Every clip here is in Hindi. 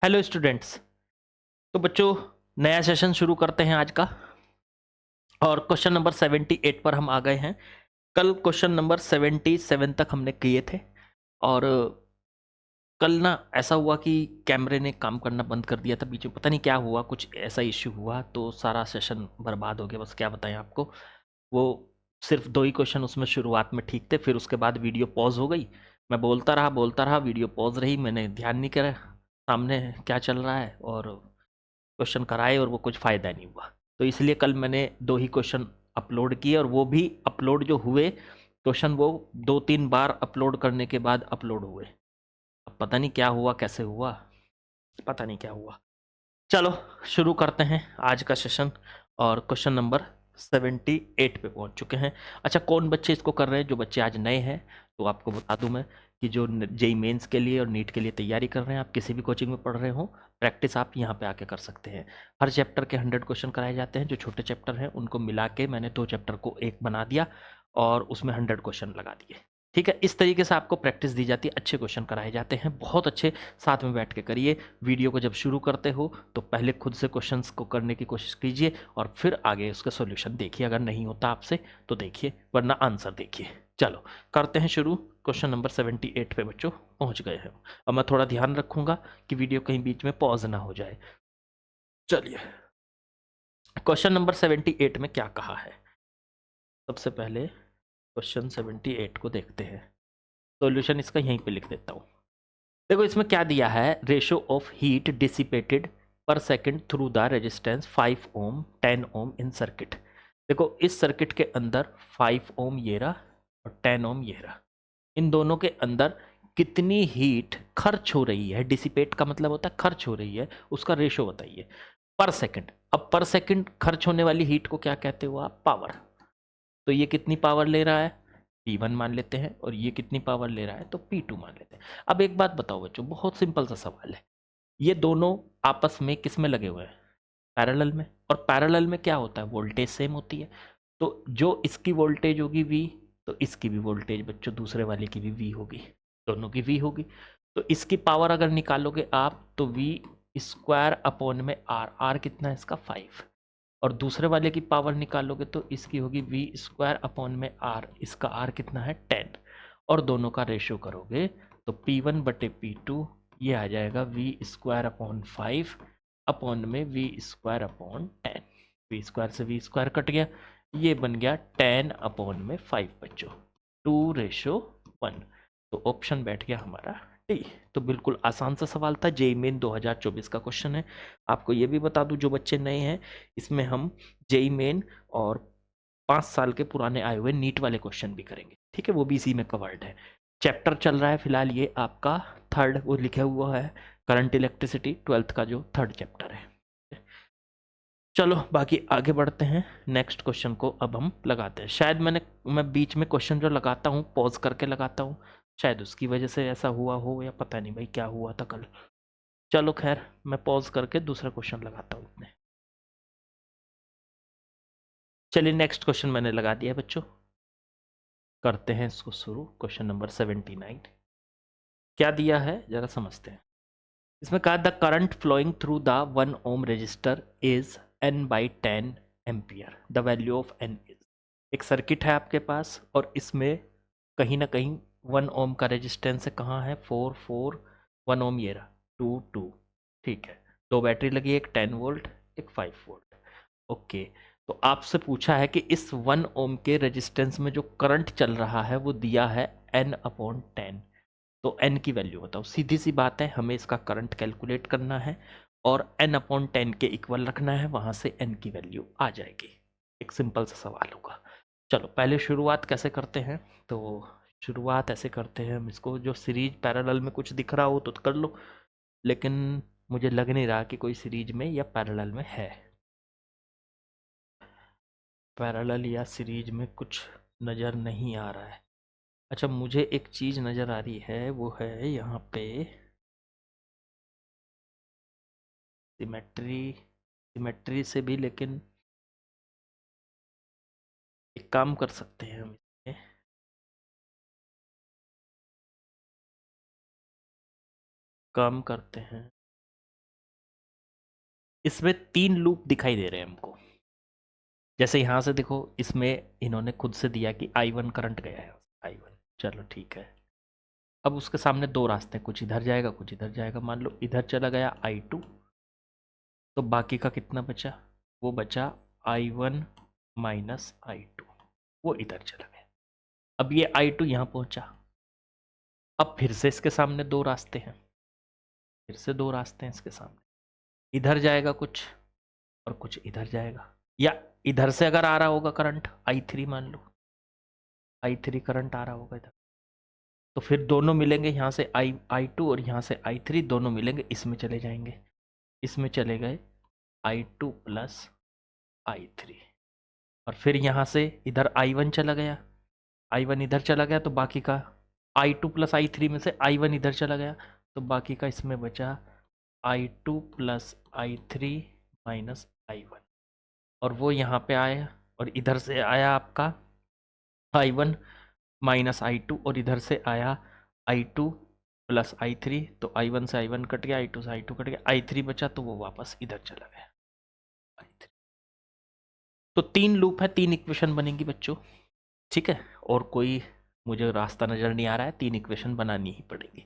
Hello students. तो बच्चों, नया सेशन शुरू करते हैं आज का। और क्वेश्चन नंबर 78 पर हम आ गए हैं। कल क्वेश्चन नंबर 77 तक हमने किए थे। और कल ना ऐसा हुआ कि कैमरे ने काम करना बंद कर दिया था बीच में, पता नहीं क्या हुआ, कुछ ऐसा इश्यू हुआ तो सारा सेशन बर्बाद हो गया। बस क्या बताएं आपको। वो सिर्फ 2 ही क्वेश्चन उसमें शुरुआत में ठीक थे, फिर उसके बाद वीडियो पॉज हो गई। मैं बोलता रहा, वीडियो पॉज रही, मैंने ध्यान नहीं करा सामने क्या चल रहा है, और क्वेश्चन कराए और वो कुछ फ़ायदा नहीं हुआ। तो इसलिए कल मैंने 2 ही क्वेश्चन अपलोड किए, और वो भी अपलोड जो हुए क्वेश्चन, वो 2-3 बार अपलोड करने के बाद अपलोड हुए। अब पता नहीं क्या हुआ, कैसे हुआ, पता नहीं क्या हुआ। चलो शुरू करते हैं आज का सेशन। और क्वेश्चन नंबर 78 पे पहुंच चुके हैं। अच्छा, कौन बच्चे इसको कर रहे हैं? जो बच्चे आज नए हैं तो आपको बता दूं मैं कि जो जेई मेंस के लिए और नीट के लिए तैयारी कर रहे हैं, आप किसी भी कोचिंग में पढ़ रहे हो, प्रैक्टिस आप यहाँ पे आके कर सकते हैं। हर चैप्टर के 100 क्वेश्चन कराए जाते हैं। जो छोटे चैप्टर हैं उनको मिला के मैंने 2 चैप्टर को एक बना दिया और उसमें 100 क्वेश्चन लगा दिए। ठीक है, इस तरीके से आपको प्रैक्टिस दी जाती है, अच्छे क्वेश्चन कराए जाते हैं, बहुत अच्छे। साथ में बैठ के करिए। वीडियो को जब शुरू करते हो तो पहले खुद से क्वेश्चंस को करने की कोशिश कीजिए और फिर आगे उसका सॉल्यूशन देखिए। अगर नहीं होता आपसे तो देखिए, वरना आंसर देखिए। चलो करते हैं शुरू। क्वेश्चन नंबर 78 पे बच्चों पहुंच गए हैं। अब मैं थोड़ा ध्यान रखूंगा कि वीडियो कहीं बीच में पॉज ना हो जाए। चलिए, क्वेश्चन नंबर 78 में क्या कहा है। सबसे पहले क्वेश्चन 78 को देखते हैं। सॉल्यूशन इसका यहीं पे लिख देता हूं। देखो इसमें क्या दिया है, ratio of heat dissipated per second through the resistance 5 ohm 10 ohm in circuit. देखो इस सर्किट के अंदर 5 ओम ये रहा और 10 ओम ये रहा। इन दोनों के अंदर कितनी हीट खर्च हो रही है, डिसिपेट का मतलब होता है खर्च हो रही है, उसका रेशो बताइए पर सेकंड। अब पर सेकंड खर्च होने वाली हीट को क्या कहते हो आप? पावर। तो ये कितनी पावर ले रहा है? P1 मान लेते हैं, और ये कितनी पावर ले रहा है? तो P2 मान लेते हैं। अब एक बात बताओ बच्चों, बहुत सिंपल सा सवाल है। ये दोनों आपस में किस में लगे हुए हैं? पैरेलल में। और पैरेलल में क्या होता है? वोल्टेज सेम होती है। तो जो इसकी वोल्टेज होगी V, तो इसकी भी वोल्टेज बच्चों दूसरे वाले की भी V होगी, दोनों की V होगी। तो इसकी पावर अगर निकालोगे आप तो V स्क्वायर अपॉन में R कितना है इसका? 5। और दूसरे वाले की पावर निकालोगे तो इसकी होगी वी स्क्वायर अपॉन में आर, इसका आर कितना है? 10। और दोनों का रेशियो करोगे तो P1 बटे P2 ये आ जाएगा वी स्क्वायर अपॉन 5 अपॉन में V square upon 10। V square से वी स्क्वायर कट गया, ये बन गया 10 अपॉन में 5 बच्चों, 2:1। तो ऑप्शन बैठ गया हमारा डी। तो बिल्कुल आसान सा सवाल था, जेई मेन 2024 का क्वेश्चन है। आपको ये भी बता दूं, जो बच्चे नए हैं, इसमें हम जेई मेन और 5 साल के पुराने आए हुए नीट वाले क्वेश्चन भी करेंगे। ठीक है, वो भी इसी में कवर्ड है। चैप्टर चल रहा है फिलहाल ये आपका 3rd, वो लिखा हुआ है करंट इलेक्ट्रिसिटी 12th का जो 3rd चैप्टर है। चलो बाकी आगे बढ़ते हैं। नेक्स्ट क्वेश्चन को अब हम लगाते हैं। शायद मैं बीच में क्वेश्चन जो लगाता हूँ पॉज करके लगाता हूँ, शायद उसकी वजह से ऐसा हुआ हो, या पता नहीं भाई क्या हुआ था कल। चलो खैर, मैं पॉज करके दूसरा क्वेश्चन लगाता हूँ अपने। चलिए नेक्स्ट क्वेश्चन मैंने लगा दिया है बच्चों, करते हैं इसको शुरू। क्वेश्चन नंबर 79 क्या दिया है जरा समझते हैं। इसमें कहा the current flowing through the 1 ohm resistor is N/10 ampere, the value of N is. एक सर्किट है आपके पास और इसमें कहीं ना कहीं 1 ओम का रेजिस्टेंस है। कहाँ है? 4 1 ओम ये रहा, 2 ठीक है। 2 बैटरी लगी, एक 10 वोल्ट एक 5 वोल्ट। ओके, तो आपसे पूछा है कि इस 1 ओम के रेजिस्टेंस में जो करंट चल रहा है वो दिया है N/10। तो N की वैल्यू बताओ। सीधी सी बात है, हमें इसका करंट कैलकुलेट करना है और N/10 के इक्वल रखना है, वहां से N की वैल्यू आ जाएगी। एक सिंपल सा सवाल होगा। चलो पहले शुरुआत कैसे करते हैं, तो शुरुआत ऐसे करते हैं हम इसको, जो सीरीज पैरेलल में कुछ दिख रहा हो तो कर लो, लेकिन मुझे लग नहीं रहा कि कोई सीरीज में या पैरेलल में है। पैरेलल या सीरीज में कुछ नज़र नहीं आ रहा है। अच्छा, मुझे एक चीज़ नज़र आ रही है, वो है यहाँ पे सिमेट्री। सिमेट्री से भी, लेकिन एक काम कर सकते हैं हम इसमें, काम करते हैं इसमें 3 लूप दिखाई दे रहे हैं हमको। जैसे यहाँ से देखो, इसमें इन्होंने खुद से दिया कि I1 करंट गया है, I1, चलो ठीक है। अब उसके सामने 2 रास्ते हैं, कुछ इधर जाएगा कुछ इधर जाएगा। मान लो इधर चला गया I2, तो बाकी का कितना बचा? वो बचा I1 माइनस I2, वो इधर चला गया। अब ये I2 यहाँ पहुंचा। अब फिर से इसके सामने 2 रास्ते हैं, फिर से 2 रास्ते हैं इसके सामने। इधर जाएगा कुछ और कुछ इधर जाएगा, या इधर से अगर आ रहा होगा करंट I3, मान लो I3 करंट आ रहा होगा इधर, तो फिर दोनों मिलेंगे, यहाँ से I2 और यहाँ से I3 दोनों मिलेंगे, इसमें चले जाएंगे, इसमें चले गए I2 प्लस I3। और फिर यहाँ से इधर I1 चला गया, I1 इधर चला गया, तो बाकी का I2 प्लस I3 में से I1 इधर चला गया, तो बाकी का इसमें बचा I2 plus I3 minus I1। और वो यहाँ पे आया, और इधर से आया आपका I1 माइनस I2, और इधर से आया I2 प्लस I3, तो I1 से I1 कट गया, I2 से I2 कट गया, I3 बचा, तो वो वापस इधर चला गया I3। तो 3 लूप है, 3 इक्वेशन बनेंगी बच्चों, ठीक है। और कोई मुझे रास्ता नज़र नहीं आ रहा है, 3 इक्वेशन बनानी ही पड़ेगी।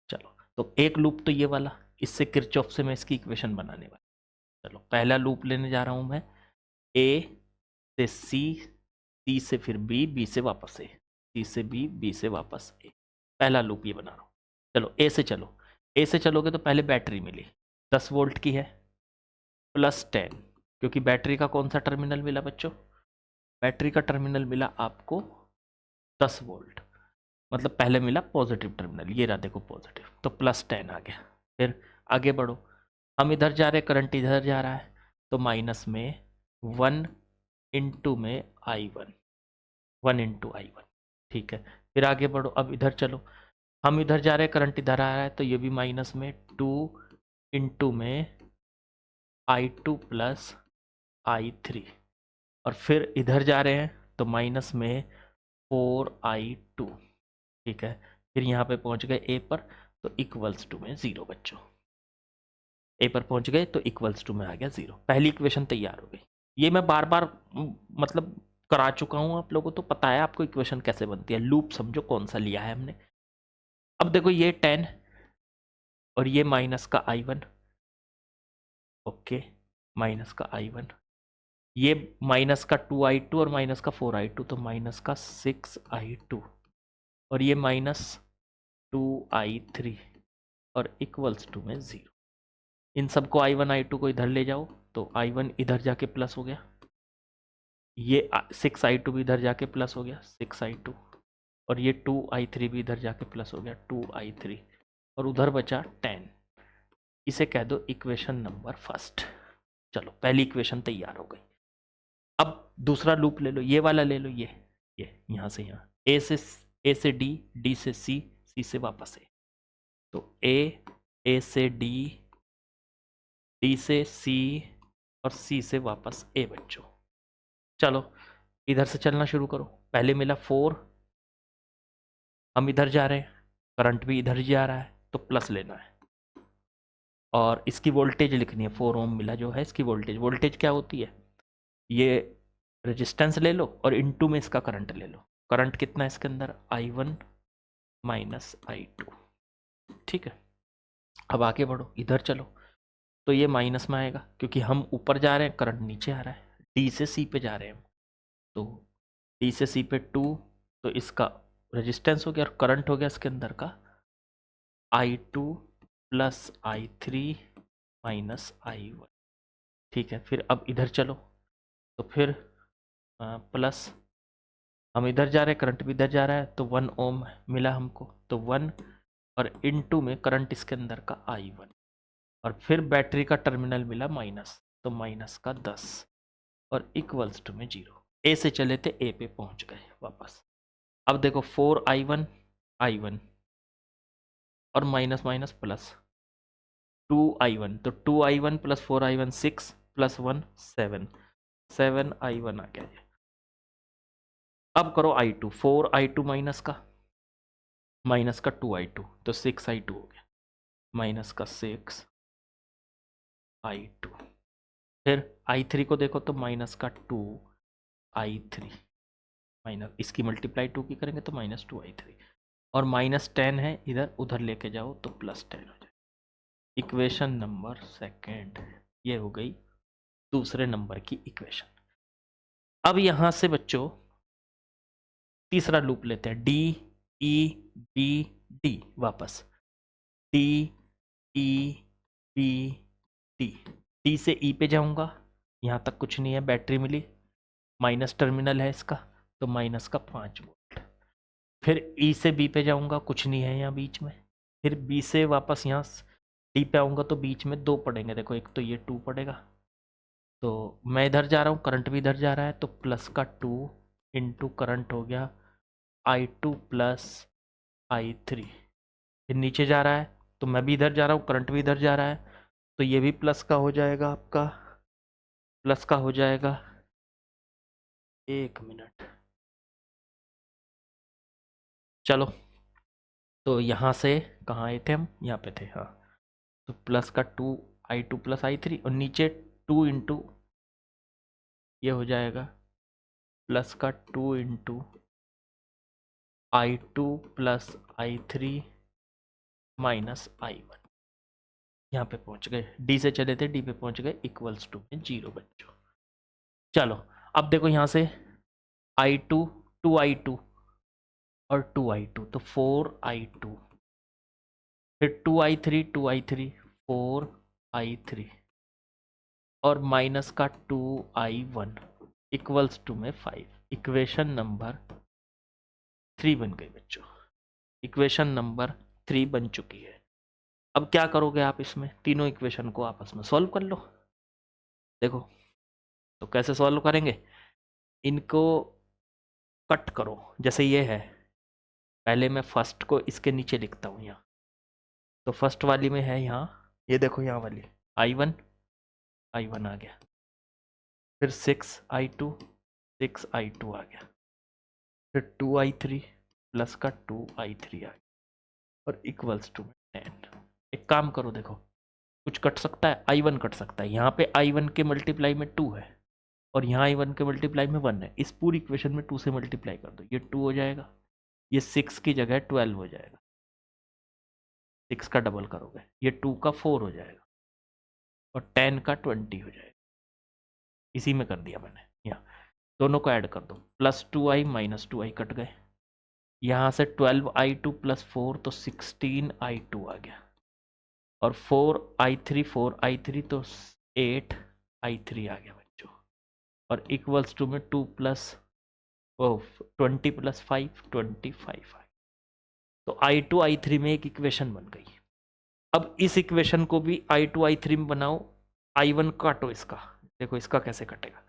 चलो, तो एक लूप तो ये वाला, इससे किरचॉफ से मैं इसकी इक्वेशन बनाने वाला। चलो, पहला लूप लेने जा रहा हूँ मैं, ए से सी से फिर बी से वापस ए, सी से बी से वापस ए। पहला लूप ये बना रहा हूँ। चलो ए से चलो, ए से चलोगे तो पहले बैटरी मिली 10 वोल्ट की है, प्लस 10, क्योंकि बैटरी का कौन सा टर्मिनल मिला बच्चों? बैटरी का टर्मिनल मिला आपको 10 वोल्ट, मतलब पहले मिला पॉजिटिव टर्मिनल, ये रहा देखो पॉजिटिव, तो प्लस 10 आ गया। फिर आगे बढ़ो, हम इधर जा रहे हैं, करंट इधर जा रहा है, तो माइनस में 1 इंटू में I1, 1 इंटू I1, ठीक है। फिर आगे बढ़ो, अब इधर चलो, हम इधर जा रहे हैं, करंट इधर आ रहा है, तो ये भी माइनस में 2 इंटू में I2 प्लस I3। और फिर इधर जा रहे हैं, तो माइनस में 4I2, ठीक है। फिर यहाँ पे पहुँच गए ए पर, तो इक्वल्स टू में 0 बच्चों, ए पर पहुँच गए तो इक्वल्स टू में आ गया 0। पहली इक्वेशन तैयार हो गई। ये मैं बार बार मतलब करा चुका हूँ, आप लोगों को तो पता है आपको इक्वेशन कैसे बनती है। लूप समझो कौन सा लिया है हमने। अब देखो ये 10 और ये माइनस का I1, ओके, माइनस का I1, ये माइनस का 2I2 और माइनस का 4I2, तो माइनस का 6I2, और ये माइनस 2I3 और इक्वल्स टू में 0। इन सबको I1 I2 को इधर ले जाओ, तो I1 इधर जाके प्लस हो गया, ये 6I2 भी इधर जाके प्लस हो गया 6I2, और ये 2I3 भी इधर जाके प्लस हो गया 2I3, और उधर बचा 10। इसे कह दो इक्वेशन नंबर फर्स्ट। चलो, पहली इक्वेशन तैयार हो गई। अब दूसरा लूप ले लो, ये वाला ले लो, ये यहाँ से यहाँ, ए से डी, डी से सी, सी से वापस ए, तो ए से डी, डी से सी, और सी से वापस ए बच्चों। चलो, इधर से चलना शुरू करो। पहले मिला 4, हम इधर जा रहे हैं, करंट भी इधर जा रहा है, तो प्लस लेना है, और इसकी वोल्टेज लिखनी है। 4 ओम मिला जो है, इसकी वोल्टेज क्या होती है? ये रेजिस्टेंस ले लो और इनटू में इसका करंट ले लो। करंट कितना है इसके अंदर? I1 माइनस I2, ठीक है। अब आगे बढ़ो, इधर चलो, तो ये माइनस में आएगा, क्योंकि हम ऊपर जा रहे हैं, करंट नीचे आ रहा है। डी से सी पे जा रहे हैं, तो डी से सी पे 2, तो इसका रेजिस्टेंस हो गया, और करंट हो गया इसके अंदर का I2 plus I3 minus I1, ठीक है। फिर अब इधर चलो, तो फिर प्लस, हम इधर जा रहे हैं, करंट भी इधर जा रहा है, तो 1 ओम मिला हमको, तो 1, और इनटू में करंट इसके अंदर का I1, और फिर बैटरी का टर्मिनल मिला माइनस, तो माइनस का 10, और इक्वल्स टू में 0। ए से चले थे, ए पे पहुंच गए वापस। अब देखो 4I1 I1, और माइनस माइनस प्लस 2I1, तो 2I1 plus 4I1 6, plus 1 7, 7I1 आ गया। अब करो I2, 4I2 माइनस का 2I2, तो 6I2 हो गया, माइनस का 6I2, फिर i3 को देखो तो माइनस का 2i3 माइनस इसकी मल्टीप्लाई 2 की करेंगे तो माइनस 2i3 और माइनस 10 है इधर उधर लेके जाओ तो प्लस 10 हो जाए। इक्वेशन नंबर सेकेंड ये हो गई दूसरे नंबर की इक्वेशन। अब यहां से बच्चों तीसरा लूप लेते हैं, डी ई बी डी, वापस D E B D, D से ई पे जाऊंगा, यहाँ तक कुछ नहीं है, बैटरी मिली, माइनस टर्मिनल है इसका तो माइनस का 5 वोल्ट। फिर ई से बी पे जाऊंगा, कुछ नहीं है यहाँ बीच में। फिर बी से वापस यहाँ डी पे आऊँगा तो बीच में 2 पड़ेंगे, देखो एक तो ये 2 पड़ेगा, तो मैं इधर जा रहा हूँ, करंट भी इधर जा रहा है, तो प्लस का 2 इंटू करंट हो गया I2 प्लस I3। फिर नीचे जा रहा है तो मैं भी इधर जा रहा हूँ, करंट भी इधर जा रहा है, तो ये भी प्लस का हो जाएगा, आपका प्लस का हो जाएगा। एक मिनट, चलो तो यहाँ से कहाँ आए थे हम, यहाँ पे थे, हाँ। तो प्लस का 2I2 प्लस I3 और नीचे 2 इंटू ये हो जाएगा प्लस का 2 into I2 plus I3 minus I1। यहाँ पे पहुँच गए, डी से चले थे, डी पे पहुँच गए, इक्वल्स टू में 0 बच्चों। चलो अब देखो यहाँ से I2 2I2 और 2I2 तो 4I2, फिर 2I3 2I3 4I3 और माइनस का 2I1 इक्वल्स टू में 5। इक्वेशन नंबर 3 बन गई बच्चों, इक्वेशन नंबर 3 बन चुकी है। अब क्या करोगे आप, इसमें तीनों इक्वेशन को आपस में सॉल्व कर लो। देखो तो कैसे सॉल्व करेंगे, इनको कट करो, जैसे ये है, पहले मैं फर्स्ट को इसके नीचे लिखता हूँ यहाँ, तो फर्स्ट वाली में है यहाँ, ये देखो यहाँ वाली I1 आ गया, फिर 6I2 6I2 आ गया, फिर 2I3 प्लस का 2I3 आ गया और इक्वल्स टू 10। एक काम करो, देखो कुछ कट सकता है, I1 कट सकता है, यहाँ पे I1 के मल्टीप्लाई में 2 है और यहाँ I1 के मल्टीप्लाई में 1 है, इस पूरी इक्वेशन में 2 से मल्टीप्लाई कर दो, ये 2 हो जाएगा, ये 6 की जगह 12 हो जाएगा, 6 का डबल करोगे ये 2 का 4 हो जाएगा और 10 का 20 हो जाएगा। इसी में कर दिया मैंने, यहाँ दोनों को ऐड कर दो, plus 2I minus 2I cut गए, यहाँ से 12I2 प्लस 4 तो 16I2 आ गया और 4I3 तो 8I3 आ गया बच्चों और इक्वल्स टू में 2 प्लस 20 प्लस 5 25 आ। तो I2 I3 में एक इक्वेशन बन गई। अब इस इक्वेशन को भी I2 I3 में बनाओ, I1 काटो इसका, देखो इसका कैसे कटेगा,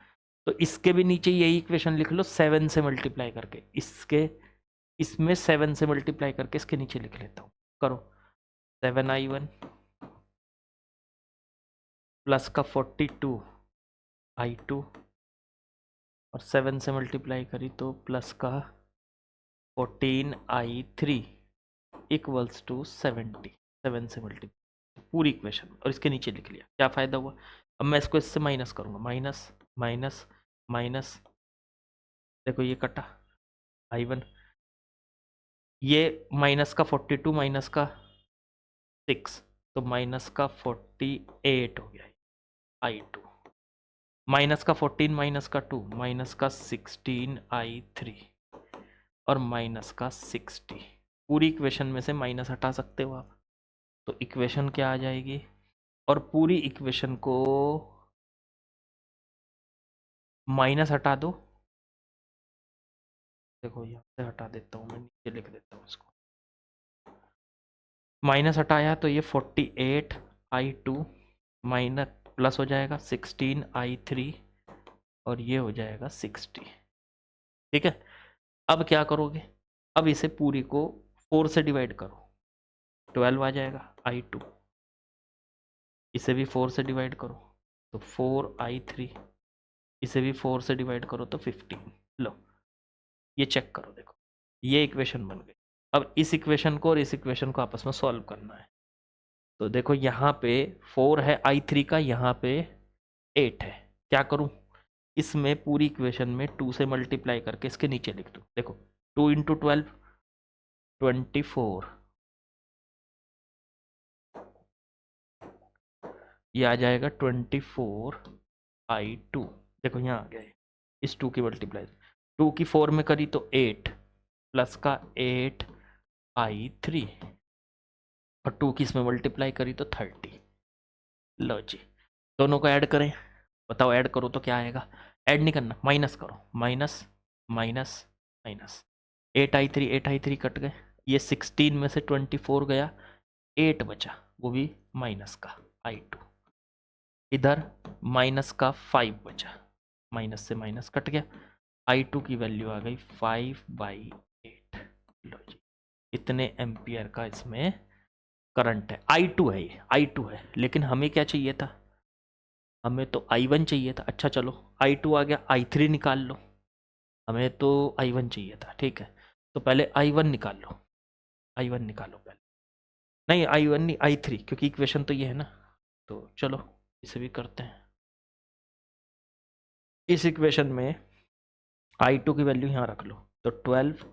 तो इसके भी नीचे यही इक्वेशन लिख लो 7 से मल्टीप्लाई करके, इसके इसमें 7 से मल्टीप्लाई करके इसके नीचे लिख लेता हूँ, करो 7I1 प्लस का 42I2 और 7 से मल्टीप्लाई करी तो प्लस का 14I3 इक्वल्स टू 70, 7 से मल्टीप्लाई पूरी इक्वेशन और इसके नीचे लिख लिया। क्या फ़ायदा हुआ, अब मैं इसको इससे माइनस करूँगा, माइनस माइनस माइनस, देखो ये कटा I1, ये माइनस का 42 माइनस का 6 तो माइनस का 48 हो गया I2, माइनस का 14 माइनस का 2 माइनस का 16I3 और माइनस का 60। पूरी इक्वेशन में से माइनस हटा सकते हो आप, तो इक्वेशन क्या आ जाएगी, और पूरी इक्वेशन को माइनस हटा दो, देखो यहाँ से हटा देता हूँ मैं, नीचे लिख देता हूँ इसको, माइनस हटाया तो ये 48I2 माइनस प्लस हो जाएगा 16I3 और ये हो जाएगा 60। ठीक है, अब क्या करोगे, अब इसे पूरी को 4 से डिवाइड करो, 12 आ जाएगा I2, इसे भी 4 से डिवाइड करो तो 4I3, इसे भी 4 से डिवाइड करो तो 15। लो ये चेक करो, देखो ये इक्वेशन बन गई। अब इस इक्वेशन को और इस इक्वेशन को आपस में सॉल्व करना है, तो देखो यहाँ पे 4 है I3 का, यहाँ पे 8 है। क्या करूं, इसमें पूरी इक्वेशन में 2 से मल्टीप्लाई करके इसके नीचे लिख दूं। देखो 2 इंटू 12 24, ये आ जाएगा 24i2। देखो यहाँ आ गया है, इस 2 की मल्टीप्लाई 2 की 4 में करी तो 8 प्लस का 8i3 और 2 की इसमें मल्टीप्लाई करी तो 30। लो जी, दोनों को ऐड करें, बताओ ऐड करो तो क्या आएगा। ऐड नहीं करना, माइनस करो, minus minus minus 8i3 cut गए, ये 16 में से 24 गया, 8 बचा, वो भी माइनस का i2, इधर माइनस का 5 बचा, माइनस से माइनस कट गया, i2 की वैल्यू आ गई 5/8। लो जी, इतने एम्पियर का इसमें करंट है, i2 है, ये i2 है। लेकिन हमें क्या चाहिए था, हमें तो i1 चाहिए था। अच्छा चलो i2 आ गया, i3 निकाल लो, हमें तो i1 चाहिए था, ठीक है। तो पहले i1 निकाल लो, i1 निकालो पहले, नहीं i1 नहीं i3, क्योंकि इक्वेशन तो ये है ना। तो चलो इसे भी करते हैं। इस इक्वेशन में i2 की वैल्यू यहाँ रख लो, तो 12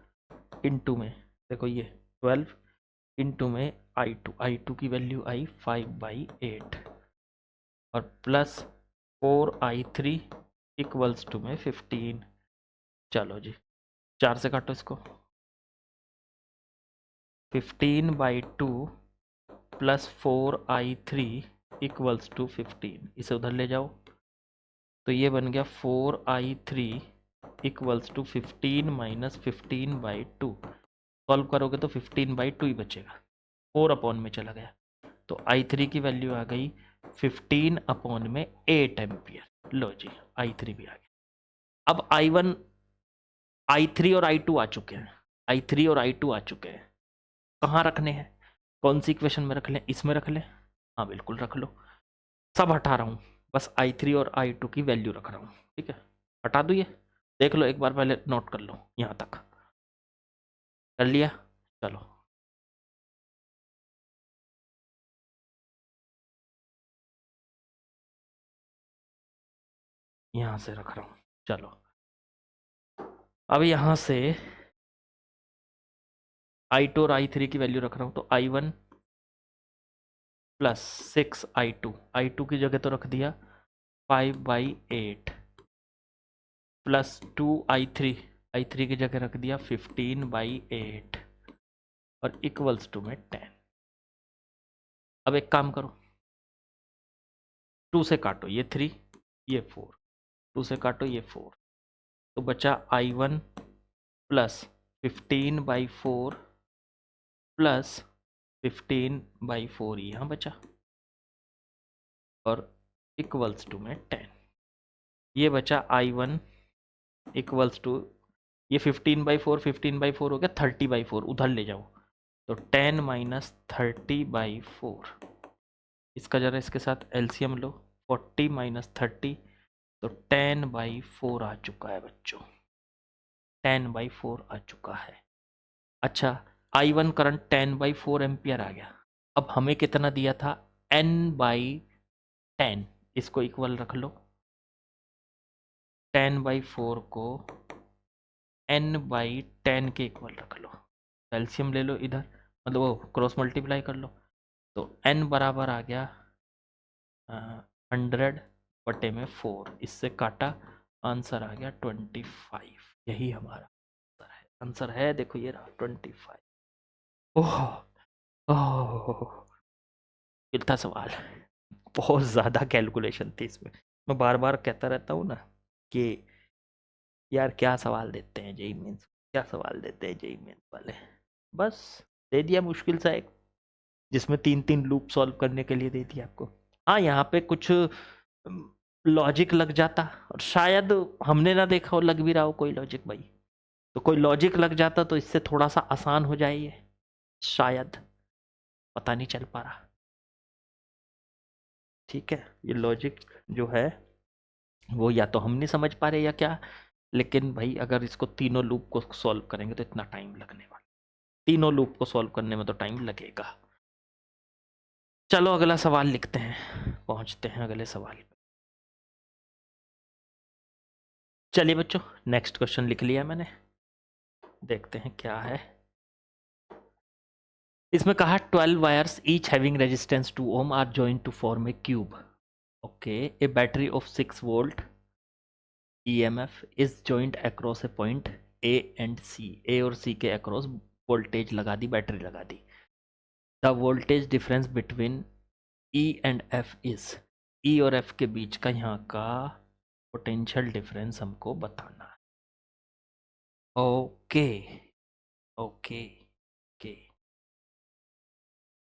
इंटू में, देखो ये 12 इंटू में i2 की वैल्यू आई 5/8 और प्लस 4i3 इक्वल्स टू में 15। चलो जी 4 से काटो इसको, 15/2 प्लस 4i3 इक्वल्स टू 15, इसे उधर ले जाओ, तो ये बन गया 4i3 equals to 15 minus 15/2। Solve करोगे तो 15/2 ही बचेगा, 4 अपॉन में चला गया, तो i3 की वैल्यू आ गई 15 अपॉन में 8 एम्पियर। लो जी i3 भी आ गया। अब i3 और i2 आ चुके हैं, i3 और i2 आ चुके हैं, कहाँ रखने हैं, कौन सी इक्वेशन में रख लें, इसमें रख लें, हाँ बिल्कुल रख लो। सब हटा रहा हूँ, बस i3 और i2 की वैल्यू रख रहा हूँ, ठीक है। हटा दूँ, ये देख लो एक बार, पहले नोट कर लो, यहाँ तक कर लिया। चलो यहाँ से रख रहा हूँ, चलो अब यहाँ से i2 और i3 की वैल्यू रख रहा हूँ, तो i1 प्लस 6i2, i2 की जगह तो रख दिया 5/8 प्लस 2i3 की जगह रख दिया 15/8 और इक्वल्स टू में 10। अब एक काम करो, 2 से काटो, ये 3 ये 4, 2 से काटो ये 4, तो बचा i1 प्लस 15/4 प्लस 15/4 यहाँ बचा और इक्वल्स टू में 10। ये बचा i1 इक्वल्स टू, ये 15/4 हो गया, 30/4 उधर ले जाओ, तो 10 माइनस 30/4, इसका जरा इसके साथ एलसीएम लो, 40 माइनस 30, तो 10/4 आ चुका है बच्चों, 10/4 आ चुका है। अच्छा i1 करंट 10/4 एम्पियर आ गया। अब हमें कितना दिया था, n/10, इसको इक्वल रख लो, 10/4 को n/10 के इक्वल रख लो, एलसीएम ले लो इधर, मतलब वो क्रॉस मल्टीप्लाई कर लो, तो n बराबर आ गया 100/4, इससे काटा, आंसर आ गया 25। यही हमारा आंसर है, देखो ये रहा 25। ओह ओह, कितना सवाल, बहुत ज़्यादा कैलकुलेशन थी इसमें। मैं बार बार कहता रहता हूँ ना कि यार क्या सवाल देते हैं जेई मेंस, क्या सवाल देते हैं जेई मेंस वाले, बस दे दिया मुश्किल सा एक, जिसमें 3-3 लूप सॉल्व करने के लिए दे दिया आपको। हाँ यहाँ पे कुछ लॉजिक लग जाता, और शायद हमने ना देखा हो, लग भी रहा हो कोई लॉजिक भाई, तो कोई लॉजिक लग जाता तो इससे थोड़ा सा आसान हो जाए ये, शायद, पता नहीं चल पा रहा। ठीक है, ये लॉजिक जो है वो या तो हम नहीं समझ पा रहे या क्या, लेकिन भाई अगर इसको तीनों लूप को सॉल्व करेंगे तो इतना टाइम लगने वाला, तीनों लूप को सॉल्व करने में तो टाइम लगेगा। चलो अगला सवाल लिखते हैं, पहुंचते हैं अगले सवाल पे। चलिए बच्चों, नेक्स्ट क्वेश्चन लिख लिया मैंने, देखते हैं क्या है। इसमें कहा 12 wires each having resistance 2 ohm are joint to form a cube. Okay, a battery of 6 volt EMF is joint across a point A and C। A और C के अक्रॉस वोल्टेज लगा दी, बैटरी लगा दी। The voltage difference between E and F is, E और F के बीच का यहाँ का पोटेंशियल डिफरेंस हमको बताना है। ओके ओके ओके,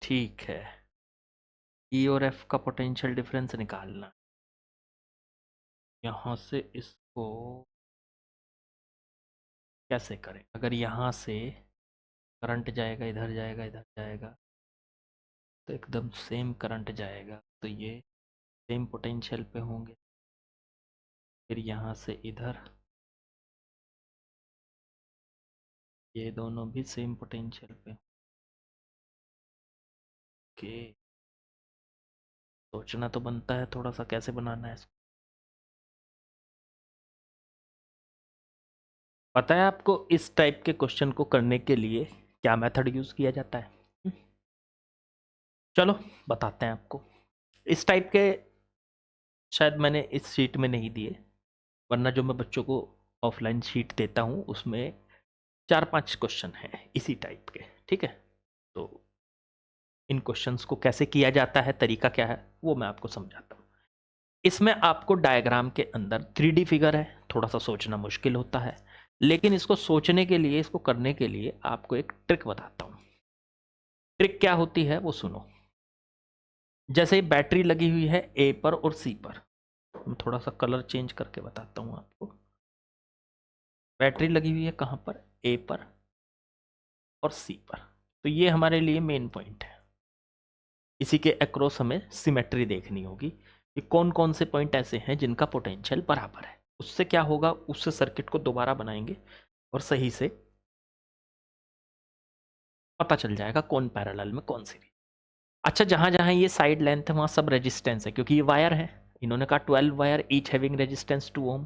ठीक है। E और F का पोटेंशियल डिफरेंस निकालना, यहाँ से इसको कैसे करें? अगर यहाँ से करंट जाएगा, इधर जाएगा, इधर जाएगा, तो एकदम सेम करंट जाएगा, तो ये सेम पोटेंशियल पे होंगे। फिर यहाँ से इधर, ये दोनों भी सेम पोटेंशियल पे। ओके, सोचना तो बनता है थोड़ा सा, कैसे बनाना है इसको। पता है आपको इस टाइप के क्वेश्चन को करने के लिए क्या मेथड यूज किया जाता है? चलो बताते हैं आपको। इस टाइप के शायद मैंने इस शीट में नहीं दिए, वरना जो मैं बच्चों को ऑफलाइन शीट देता हूँ उसमें 4-5 क्वेश्चन हैं इसी टाइप के, ठीक है। तो इन क्वेश्चंस को कैसे किया जाता है, तरीका क्या है, वो मैं आपको समझाता हूँ। इसमें आपको डायग्राम के अंदर 3D फिगर है, थोड़ा सा सोचना मुश्किल होता है, लेकिन इसको सोचने के लिए, इसको करने के लिए आपको एक ट्रिक बताता हूँ। ट्रिक क्या होती है वो सुनो। जैसे बैटरी लगी हुई है A पर और C पर, मैं थोड़ा सा कलर चेंज करके बताता हूँ आपको। बैटरी लगी हुई है कहाँ पर? A पर और C पर। तो ये हमारे लिए मेन पॉइंट है, इसी के अक्रॉस हमें सिमेट्री देखनी होगी कि कौन कौन से पॉइंट ऐसे हैं जिनका पोटेंशियल बराबर है। उससे क्या होगा, उससे सर्किट को दोबारा बनाएंगे और सही से पता चल जाएगा कौन पैरेलल में कौन सी। अच्छा, जहां जहां ये साइड लेंथ है वहां सब रेजिस्टेंस है, क्योंकि ये वायर है। इन्होंने कहा 12 वायर ईच हैविंग रेजिस्टेंस 2 ओम,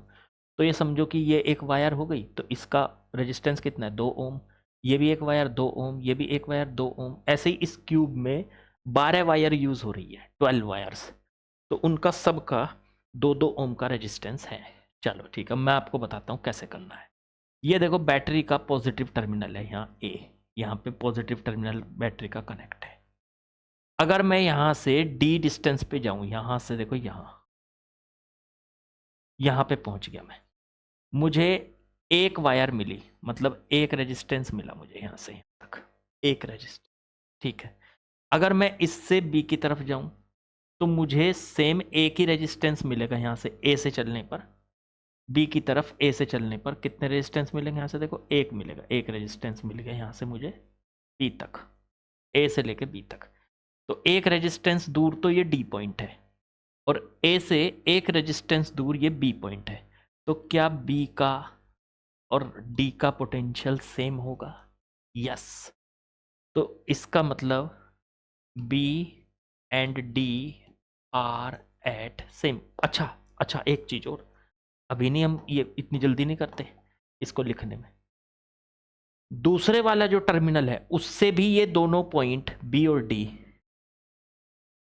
तो ये समझो कि ये एक वायर हो गई, तो इसका रेजिस्टेंस कितना है? 2 ओम। ये भी एक वायर 2 ओम, ये भी एक वायर 2 ओम। ऐसे ही इस क्यूब में 12 वायर यूज हो रही है, 12 वायर्स, तो उनका सबका 2-2 ओम का रेजिस्टेंस है। चलो ठीक है, मैं आपको बताता हूँ कैसे करना है। ये देखो, बैटरी का पॉजिटिव टर्मिनल है यहाँ A, यहाँ पे पॉजिटिव टर्मिनल बैटरी का कनेक्ट है। अगर मैं यहां से D डिस्टेंस पे जाऊं, यहां से देखो, यहां पे पहुंच गया मैं, मुझे एक वायर मिली, मतलब एक रेजिस्टेंस मिला मुझे यहां से यहां तक, एक रेजिस्टेंस, ठीक है। अगर मैं इससे B की तरफ जाऊं तो मुझे सेम एक ही रेजिस्टेंस मिलेगा यहां से A से चलने पर। B की तरफ A से चलने पर कितने रेजिस्टेंस मिलेंगे? यहां से देखो, एक मिलेगा, एक रेजिस्टेंस मिल गया यहां से मुझे B तक, A से लेके B तक। तो एक रेजिस्टेंस दूर तो ये D पॉइंट है, और A से एक रेजिस्टेंस दूर ये B पॉइंट है। तो क्या B का और D का पोटेंशियल सेम होगा? यस। तो इसका मतलब B and D are at same. अच्छा अच्छा, एक चीज और, अभी नहीं, हम ये इतनी जल्दी नहीं करते इसको लिखने में। दूसरे वाला जो टर्मिनल है उससे भी ये दोनों पॉइंट B और D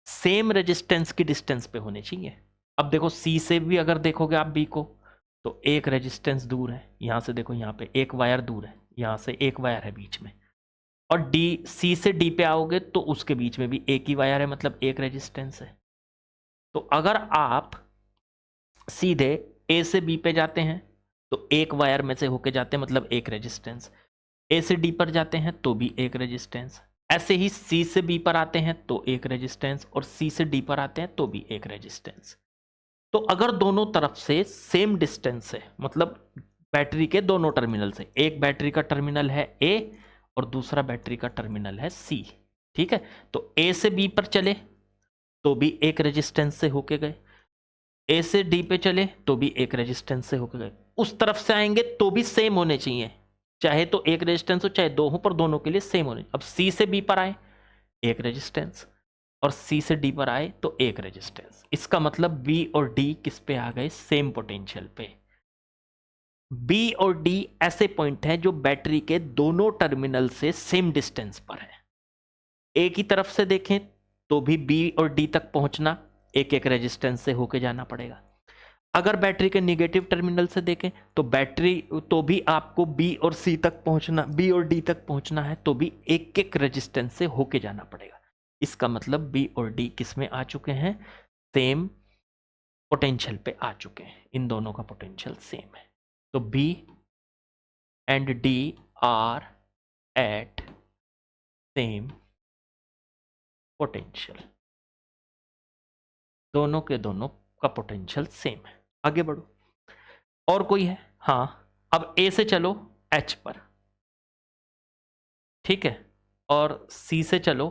सेम रेजिस्टेंस की डिस्टेंस पे होने चाहिए। अब देखो, C से भी अगर देखोगे आप B को, तो एक रेजिस्टेंस दूर है, यहां से देखो, यहाँ पे एक वायर दूर है, यहां से एक वायर है बीच में। और C से D पे आओगे तो उसके बीच में भी एक ही वायर है, मतलब एक रेजिस्टेंस है। तो अगर आप सीधे A से B पे जाते हैं तो एक वायर में से होके जाते हैं, मतलब एक रेजिस्टेंस। A से D पर जाते हैं तो भी एक रेजिस्टेंस। ऐसे ही C से B पर आते हैं तो एक रेजिस्टेंस, और C से D पर आते हैं तो भी एक रेजिस्टेंस। तो अगर दोनों तरफ से सेम डिस्टेंस है, मतलब बैटरी के दोनों टर्मिनल से, एक बैटरी का टर्मिनल है A और दूसरा बैटरी का टर्मिनल है C, ठीक है। तो A से B पर चले तो भी एक रेजिस्टेंस से होके गए, A से D पे चले तो भी एक रेजिस्टेंस से होके गए। उस तरफ से आएंगे तो भी सेम होने चाहिए, चाहे तो एक रेजिस्टेंस हो चाहे दो हो, पर दोनों के लिए सेम होने। अब C से B पर आए एक रेजिस्टेंस, और C से D पर आए तो एक रेजिस्टेंस। इसका मतलब B और D किस पे आ गए? सेम पोटेंशियल पे। बी और डी ऐसे पॉइंट हैं जो बैटरी के दोनों टर्मिनल से सेम डिस्टेंस पर है। ए की तरफ से देखें तो भी बी और डी तक पहुंचना एक एक रेजिस्टेंस से होके जाना पड़ेगा। अगर बैटरी के निगेटिव टर्मिनल से देखें तो बैटरी तो भी आपको बी और सी तक पहुंचना, बी और डी तक पहुंचना है तो भी एक एक रेजिस्टेंस से होके जाना पड़ेगा। इसका मतलब बी और डी किस में आ चुके हैं, सेम पोटेंशियल पे आ चुके हैं। इन दोनों का पोटेंशियल सेम है। तो B and D are at same potential, दोनों के दोनों का पोटेंशियल सेम है। आगे बढ़ो। और कोई है? हाँ, अब ए से चलो एच पर, ठीक है, और सी से चलो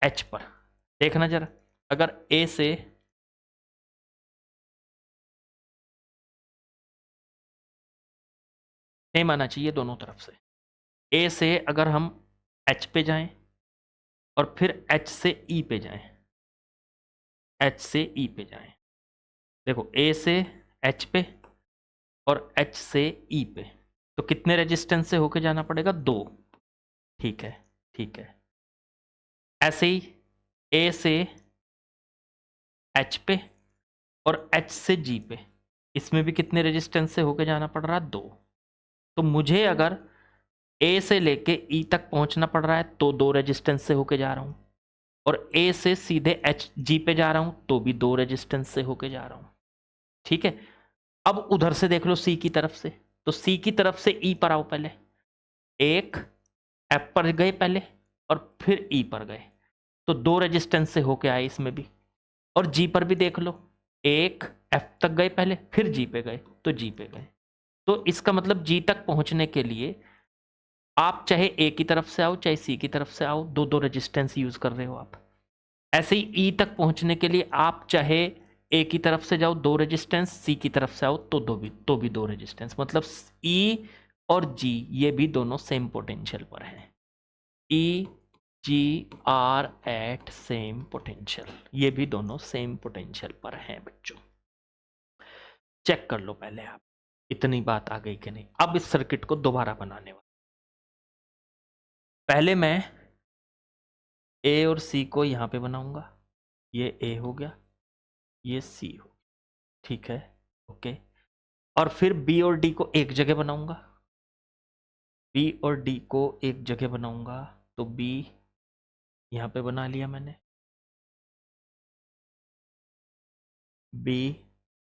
एच पर। देखना जरा, अगर ए से सेम आना चाहिए दोनों तरफ से। ए से अगर हम एच पे जाएं और फिर एच से ई पे जाएं, एच से ई पे जाएं, देखो ए से एच पे और एच से ई पे, तो कितने रेजिस्टेंस से होके जाना पड़ेगा? 2। ठीक है, ठीक है। ऐसे ही ए से एच पे और एच से जी पे, इसमें भी कितने रेजिस्टेंस से होके जाना पड़ रहा है? 2। तो मुझे अगर ए से लेके ई तक पहुंचना पड़ रहा है तो 2 रेजिस्टेंस से होके जा रहा हूं, और ए से सीधे एच जी पे जा रहा हूं तो भी 2 रेजिस्टेंस से होके जा रहा हूं। ठीक है। अब उधर से देख लो सी की तरफ से, तो सी की तरफ से ई पर आओ। पहले एक एफ पर गए पहले और फिर ई पर गए, तो 2 रेजिस्टेंस से होके आए इसमें भी। और जी पर भी देख लो, एक एफ तक गए पहले फिर जी पे गए तो जी पे गए। तो इसका मतलब जी तक पहुंचने के लिए आप चाहे ए की तरफ से आओ चाहे सी की तरफ से आओ, 2 रेजिस्टेंस यूज कर रहे हो आप। ऐसे ही ई तक पहुंचने के लिए आप चाहे ए की तरफ से जाओ 2 रेजिस्टेंस, सी की तरफ से आओ तो भी 2 रेजिस्टेंस। मतलब ई और जी ये भी दोनों सेम पोटेंशियल पर हैं। ई जी आर एट सेम पोटेंशियल, ये भी दोनों सेम पोटेंशियल पर हैं बच्चों। चेक कर लो पहले आप, इतनी बात आ गई कि नहीं। अब इस सर्किट को दोबारा बनाने वाला, पहले मैं ए और सी को यहां पे बनाऊंगा। ये ए हो गया, ये सी हो गया, ठीक है, ओके। और फिर बी और डी को एक जगह बनाऊंगा, बी और डी को एक जगह बनाऊंगा। तो बी यहां पे बना लिया मैंने, बी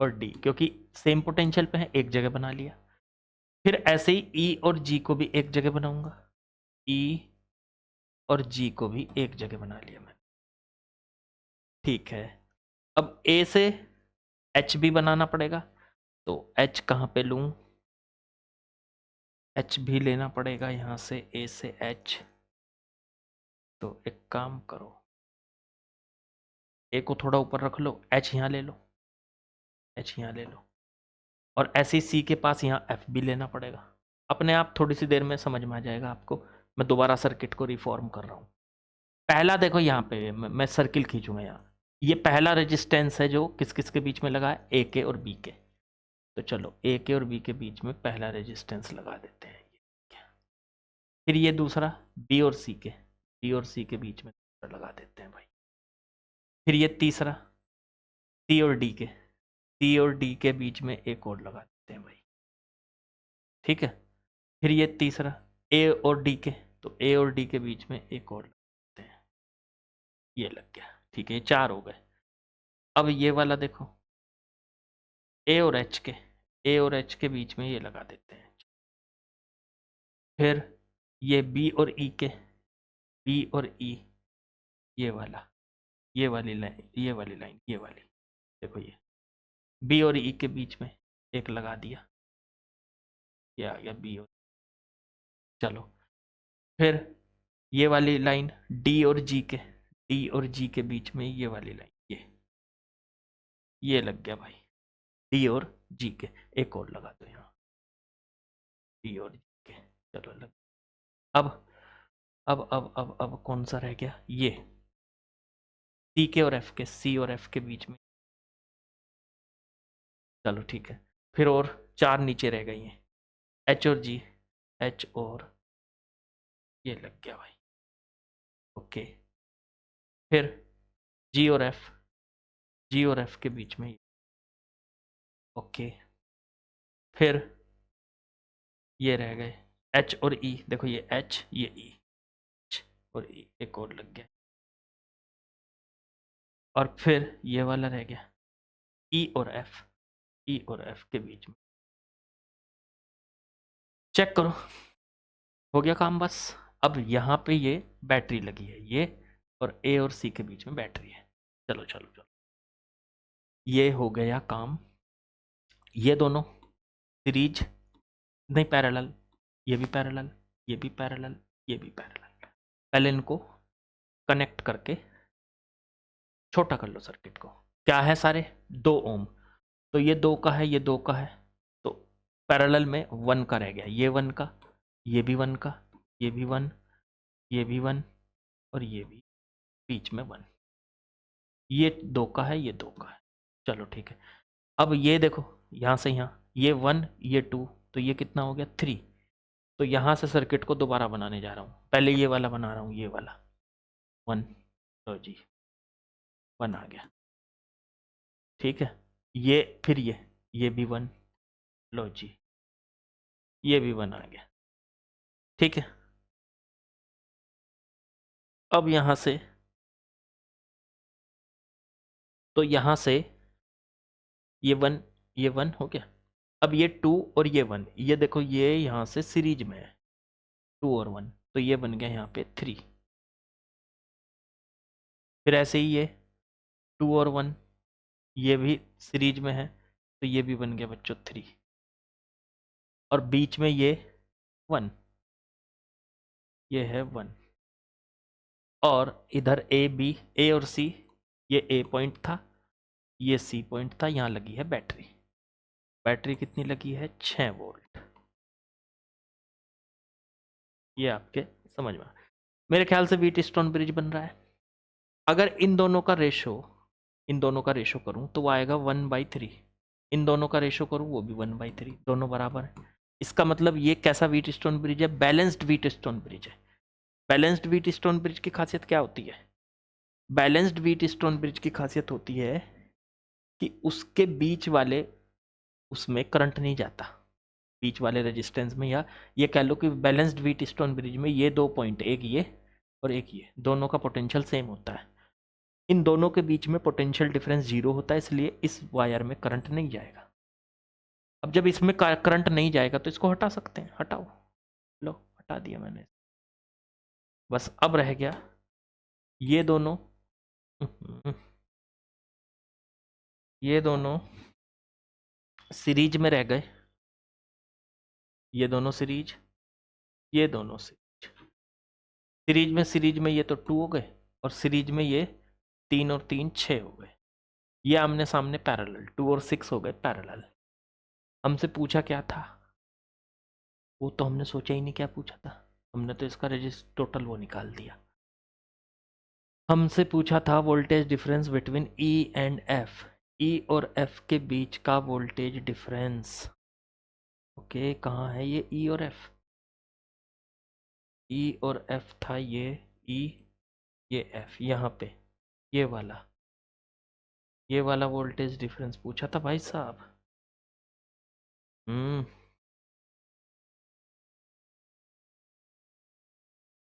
और डी क्योंकि सेम पोटेंशियल पे है एक जगह बना लिया। फिर ऐसे ही ई और जी को भी एक जगह बनाऊंगा, ई और जी को भी एक जगह बना लिया मैंने, ठीक है। अब ए से एच भी बनाना पड़ेगा, तो एच कहाँ पे लूँ? एच भी लेना पड़ेगा यहाँ से, ए से एच। तो एक काम करो, ए को थोड़ा ऊपर रख लो, एच यहाँ ले लो, एच यहाँ ले लो। और ऐसे ही सी के पास यहाँ एफ भी लेना पड़ेगा। अपने आप थोड़ी सी देर में समझ में आ जाएगा आपको। मैं दोबारा सर्किट को रिफॉर्म कर रहा हूँ। पहला देखो यहाँ पे मैं सर्किल खींचूंगा यहाँ, ये पहला रेजिस्टेंस है जो किस किस के बीच में लगा है? ए के और बी के। तो चलो ए के और बी के बीच में पहला रेजिस्टेंस लगा देते हैं। फिर ये दूसरा बी और सी के, बी और सी के बीच में लगा देते हैं भाई। फिर ये तीसरा सी और डी के, सी और डी के बीच में एक और लगा देते हैं भाई, ठीक है। फिर ये तीसरा ए और डी के, तो ए और डी के बीच में एक और लगा देते हैं, ये लग गया, ठीक है। ये 4 हो गए। अब ये वाला देखो, ए और एच के, ए और एच के बीच में ये लगा देते हैं। फिर ये बी और ई के, बी और ई, ये वाला, ये वाली लाइन, ये वाली लाइन, ये वाली देखो, ये बी और ई के बीच में एक लगा दिया, ये आ गया बी और, चलो। फिर ये वाली लाइन डी और जी के, डी और जी के बीच में ये वाली लाइन, ये लग गया भाई, डी और जी के। एक और लगा दो यहाँ, डी और जी के, चलो लग। अब अब कौन सा रह गया? ये सी के और एफ के, सी और एफ के बीच में चलो ठीक है, फिर और 4 नीचे रह गई हैं, एच और जी, एच और ये लग गया भाई, ओके। फिर जी और एफ, जी और एफ के बीच में, ओके। फिर ये रह गए एच और ई, देखो ये एच ये ई, एच और ई एक और लग गया। और फिर ये वाला रह गया ई और एफ, ई और एफ के बीच में। चेक करो, हो गया काम बस। अब यहाँ पे ये बैटरी लगी है, ये और ए और सी के बीच में बैटरी है। चलो चलो चलो, ये हो गया काम। ये दोनों सीरीज नहीं, पैरेलल, ये भी पैरेलल, ये भी पैरेलल, ये भी पैरेलल। पहले इनको कनेक्ट करके छोटा कर लो सर्किट को। क्या है सारे 2 ओम, तो ये 2 का है, ये 2 का है, तो पैरेलल में 1 का रह गया, ये 1 का, ये भी 1 का, ये भी 1, ये भी 1 और ये भी बीच में 1। ये 2 का है, ये 2 का है। चलो ठीक है, अब ये देखो यहाँ से यहाँ, ये 1 ये 2, तो ये कितना हो गया 3। तो यहाँ से सर्किट को दोबारा बनाने जा रहा हूँ, पहले ये वाला बना रहा हूँ, ये वाला 1, लो जी 1 आ गया, ठीक है। ये फिर ये भी 1, लो जी ये भी 1 आ गया, ठीक है। अब यहाँ से, तो यहाँ से ये 1, ये 1 हो गया। अब ये 2 और ये 1, ये देखो ये यहाँ से सीरीज में है, 2 और 1, तो ये बन गया यहाँ पे 3। फिर ऐसे ही ये 2 और 1, ये भी सीरीज में है, तो ये भी बन गया बच्चों 3। और बीच में ये 1, ये है 1। और इधर ए बी, ए और सी, ये ए पॉइंट था, ये सी पॉइंट था, यहाँ लगी है बैटरी। बैटरी कितनी लगी है 6 वोल्ट। ये आपके समझ में, मेरे ख्याल से व्हीट स्टोन ब्रिज बन रहा है। अगर इन दोनों का रेशो, इन दोनों का रेशो करूं तो वो आएगा 1/3। इन दोनों का रेशो करूं वो भी 1/3, दोनों बराबर है। इसका मतलब ये कैसा व्हीट स्टोन ब्रिज है, बैलेंस्ड व्हीट स्टोन ब्रिज है। बैलेंस्ड व्हीट स्टोन ब्रिज की खासियत क्या होती है, बैलेंस्ड व्हीट स्टोन ब्रिज की खासियत होती है कि उसके बीच वाले, उसमें करंट नहीं जाता, बीच वाले रेजिस्टेंस में, या ये कह लो कि बैलेंस्ड व्हीट स्टोन ब्रिज में ये 2 पॉइंट, एक ये और एक ये, दोनों का पोटेंशियल सेम होता है। इन दोनों के बीच में पोटेंशियल डिफरेंस 0 होता है, इसलिए इस वायर में करंट नहीं जाएगा। अब जब इसमें करंट नहीं जाएगा तो इसको हटा सकते हैं, हटाओ, लो हटा दिया मैंने। बस अब रह गया ये दोनों, ये दोनों सीरीज में रह गए, ये दोनों सीरीज, ये दोनों सीरीज। सीरीज में ये तो 2 हो गए, और सीरीज में ये 3 और 3 6 हो गए। ये आमने सामने पैरेलल, 2 और 6 हो गए पैरेलल। हमसे पूछा क्या था, वो तो हमने सोचा ही नहीं क्या पूछा था, हमने तो इसका रजिस्टर टोटल वो निकाल दिया। हमसे पूछा था voltage difference between E and F, E और एफ के बीच का वोल्टेज डिफरेंस। ओके, कहाँ है ये ई और एफ, ई और एफ था ये ई, ये एफ, यहाँ पे ये वाला, ये वाला वोल्टेज डिफरेंस पूछा था भाई साहब।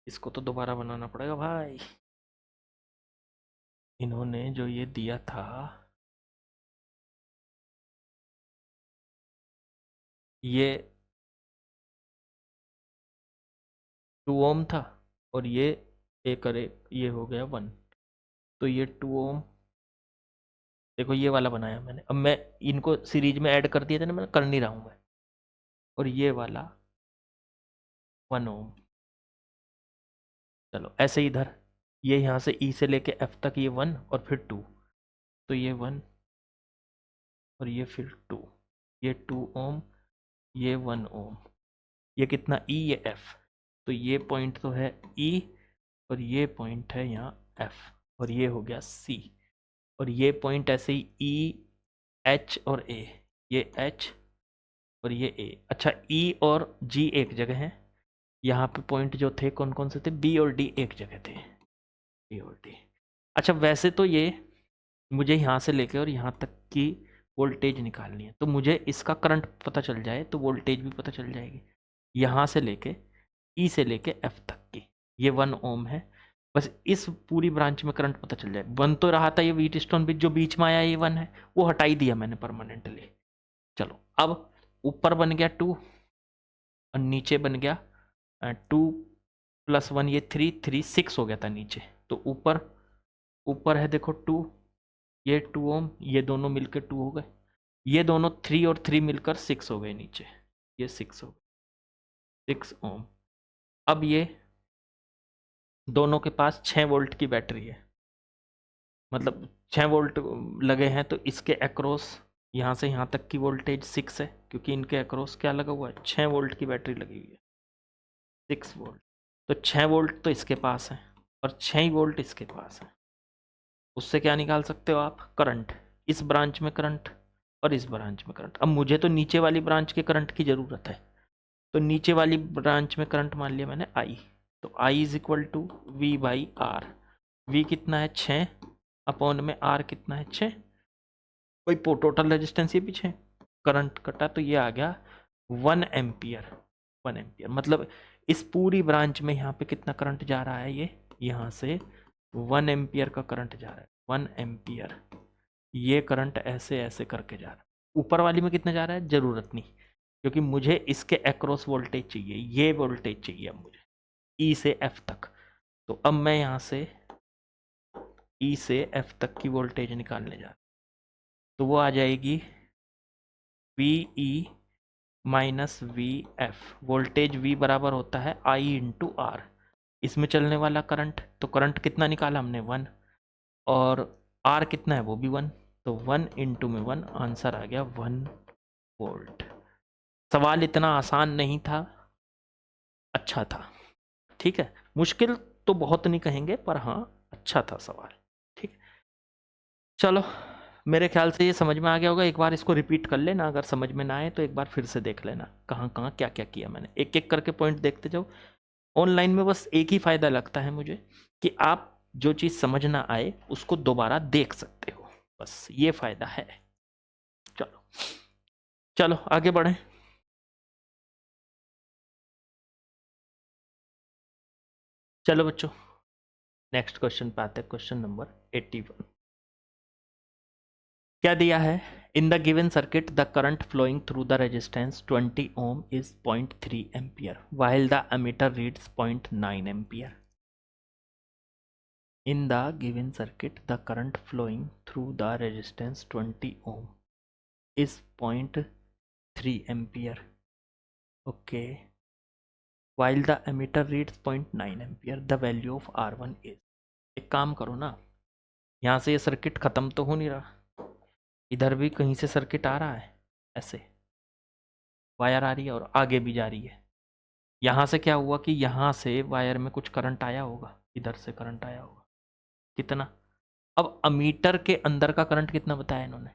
इसको तो दोबारा बनाना पड़ेगा भाई, इन्होंने जो ये दिया था, ये 2 ओम था, और ये एक और एक ये हो गया 1, तो ये 2 ओम, देखो ये वाला बनाया मैंने। अब मैं इनको सीरीज में ऐड कर दिया था ना, मैं कर नहीं रहा हूँ मैं। और ये वाला 1 ओम। चलो ऐसे ही इधर, ये यहाँ से ई से लेके एफ तक ये 1 और फिर 2, तो ये 1 और ये फिर 2, ये 2 ओम, ये 1 ओम। ये कितना ई, ये एफ, तो ये पॉइंट तो है ई, और ये पॉइंट है यहाँ एफ, और ये हो गया सी। और ये पॉइंट ऐसे ही ई, एच और ए, ये H और ये A। अच्छा, E और G एक जगह है। यहाँ पे पॉइंट जो थे कौन कौन से थे, B और D एक जगह थे, B और D। अच्छा, वैसे तो ये मुझे यहाँ से लेके और यहाँ तक की वोल्टेज निकालनी है, तो मुझे इसका करंट पता चल जाए तो वोल्टेज भी पता चल जाएगी। यहाँ से लेके E से लेके F तक की ये 1 ओम है। बस इस पूरी ब्रांच में करंट पता चल जाए। बन तो रहा था ये व्हीट स्टोन ब्रिज, जो बीच में आया ये 1 है, वो हटा ही दिया मैंने परमानेंटली। चलो, अब ऊपर बन गया 2 और नीचे बन गया 2 + 1 ये 3, 3 6 हो गया था नीचे। तो ऊपर ऊपर है देखो 2, ये 2 ओम, ये दोनों मिलकर 2 हो गए, ये दोनों 3 और 3 मिलकर 6 हो गए नीचे, ये 6 हो गए, 6 ओम। अब ये दोनों के पास 6 वोल्ट की बैटरी है, मतलब 6 वोल्ट लगे हैं, तो इसके अक्रॉस यहाँ से यहाँ तक की वोल्टेज 6 है, क्योंकि इनके अक्रॉस क्या लगा हुआ है, 6 वोल्ट की बैटरी लगी हुई है, 6 वोल्ट। तो 6 वोल्ट तो इसके पास है और 6 ही वोल्ट इसके पास है। उससे क्या निकाल सकते हो आप, करंट, इस ब्रांच में करंट और इस ब्रांच में करंट। अब मुझे तो नीचे वाली ब्रांच के करंट की ज़रूरत है, तो नीचे वाली ब्रांच में करंट मान लिया मैंने I। तो I = V/R। V कितना है, 6 अपॉन में R कितना है, 6। कोई टोटल रेजिस्टेंस ये भी 6। करंट कटा तो ये आ गया 1 एम्पियर। 1 एम्पियर मतलब इस पूरी ब्रांच में यहाँ पे कितना करंट जा रहा है, ये यहाँ से 1 एम्पियर का करंट जा रहा है, 1 एम्पियर। ये करंट ऐसे ऐसे करके जा रहा है। ऊपर वाली में कितना जा रहा है जरूरत नहीं, क्योंकि मुझे इसके अक्रॉस वोल्टेज चाहिए, ये वोल्टेज चाहिए अब मुझे E से F तक। तो अब मैं यहाँ से E से F तक की वोल्टेज निकालने जा रहा हूँ, तो वो आ जाएगी VE - VF। वोल्टेज V बराबर होता है I × R। इसमें चलने वाला करंट, तो करंट कितना निकाला हमने, 1, और R कितना है वो भी 1, तो 1 × में 1, आंसर आ गया 1 वोल्ट। सवाल इतना आसान नहीं था, अच्छा था, ठीक है। मुश्किल तो बहुत नहीं कहेंगे, पर हाँ अच्छा था सवाल, ठीक। चलो, मेरे ख्याल से ये समझ में आ गया होगा। एक बार इसको रिपीट कर लेना, अगर समझ में ना आए तो एक बार फिर से देख लेना कहाँ कहाँ क्या क्या किया मैंने, एक एक करके पॉइंट देखते जाओ। ऑनलाइन में बस एक ही फ़ायदा लगता है मुझे कि आप जो चीज़ समझ ना आए उसको दोबारा देख सकते हो, बस ये फ़ायदा है। चलो चलो आगे बढ़ें। चलो बच्चों, नेक्स्ट क्वेश्चन पे आते हैं, क्वेश्चन नंबर 81। क्या दिया है, in the given circuit the current flowing through the resistance 20 ohm is 0.3 ampere while the ammeter reads 0.9 ampere. In the given circuit the current flowing through the resistance 20 ohm is 0.3 ampere. Okay, while the ammeter reads 0.9 ampere the value of R1 is। एक काम करो ना, यहाँ से ये सर्किट ख़त्म तो हो नहीं रहा, इधर भी कहीं से सर्किट आ रहा है, ऐसे वायर आ रही है और आगे भी जा रही है। यहाँ से क्या हुआ कि यहाँ से वायर में कुछ करंट आया होगा, इधर से करंट आया होगा, कितना। अब अमीटर के अंदर का करंट कितना बताया इन्होंने,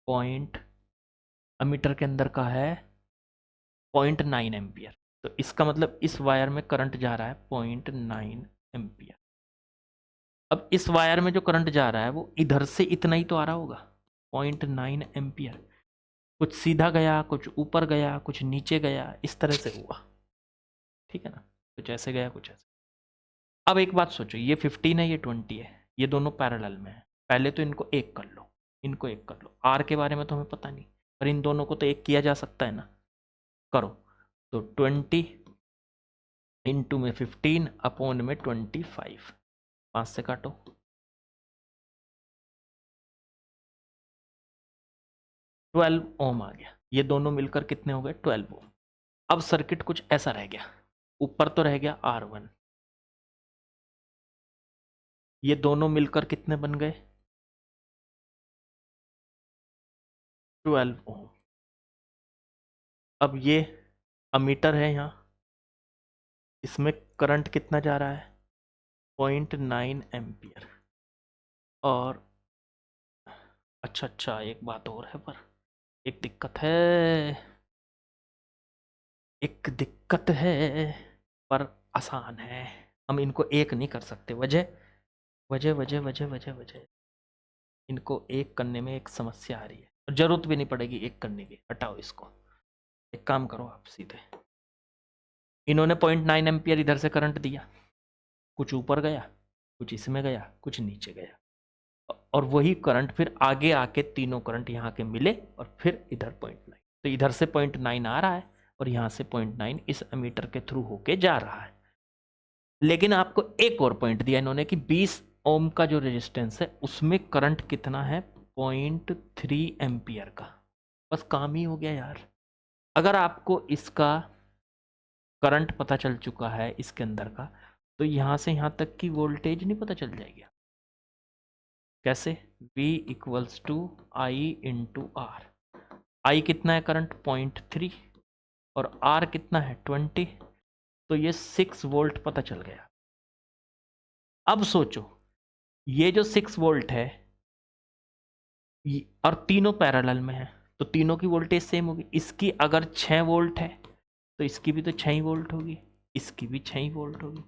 पॉइंट, अमीटर के अंदर का है 0.9 एम्पियर। तो इसका मतलब इस वायर में करंट जा रहा है 0.9 एम्पियर। अब इस वायर में जो करंट जा रहा है वो इधर से इतना ही तो आ रहा होगा, 0.9 एम्पियर। कुछ सीधा गया, कुछ ऊपर गया, कुछ नीचे गया, इस तरह से हुआ, ठीक है ना, कुछ ऐसे गया कुछ ऐसे। अब एक बात सोचो, ये 15 है, ये 20 है, ये दोनों पैरेलल में है। पहले तो इनको एक कर लो, इनको एक कर लो। आर के बारे में तो हमें पता नहीं, पर इन दोनों को तो एक किया जा सकता है ना, करो। तो 20 इंटू में 15 अपॉन में 25, 5 से काटो, 12 ओम आ गया। ये दोनों मिलकर कितने हो गए, 12 ओम। अब सर्किट कुछ ऐसा रह गया, ऊपर तो रह गया R1, ये दोनों मिलकर कितने बन गए, 12 ओम। अब ये अमीटर है यहाँ, इसमें करंट कितना जा रहा है, 0.9 एम्पियर। और अच्छा एक बात और है, पर एक दिक्कत है, एक दिक्कत है, पर आसान है। हम इनको एक नहीं कर सकते, वजह वजह वजह वजह वजह वजह इनको एक करने में एक समस्या आ रही है, और जरूरत भी नहीं पड़ेगी एक करने की, हटाओ इसको। एक काम करो आप सीधे, इन्होंने 0.9 एम्पियर इधर से करंट दिया, कुछ ऊपर गया, कुछ इसमें गया, कुछ नीचे गया, और वही करंट फिर आगे आके तीनों करंट यहाँ के मिले और फिर इधर 0.9, तो इधर से 0.9 आ रहा है और यहाँ से 0.9 इस एमीटर के थ्रू होके जा रहा है। लेकिन आपको एक और पॉइंट दिया इन्होंने कि 20 ओम का जो रेजिस्टेंस है उसमें करंट कितना है, 0.3 एम्पियर का। बस काम ही हो गया यार। अगर आपको इसका करंट पता चल चुका है इसके अंदर का, तो यहाँ से यहाँ तक की वोल्टेज नहीं पता चल जाएगी? कैसे? V equals to I into R. I कितना है करंट, 0.3, और R कितना है 20, तो ये 6 वोल्ट पता चल गया। अब सोचो, ये जो 6 वोल्ट है और तीनों पैरेलल में है, तो तीनों की वोल्टेज सेम होगी। इसकी अगर 6 वोल्ट है तो इसकी भी तो 6 ही वोल्ट होगी, इसकी भी 6 ही वोल्ट होगी।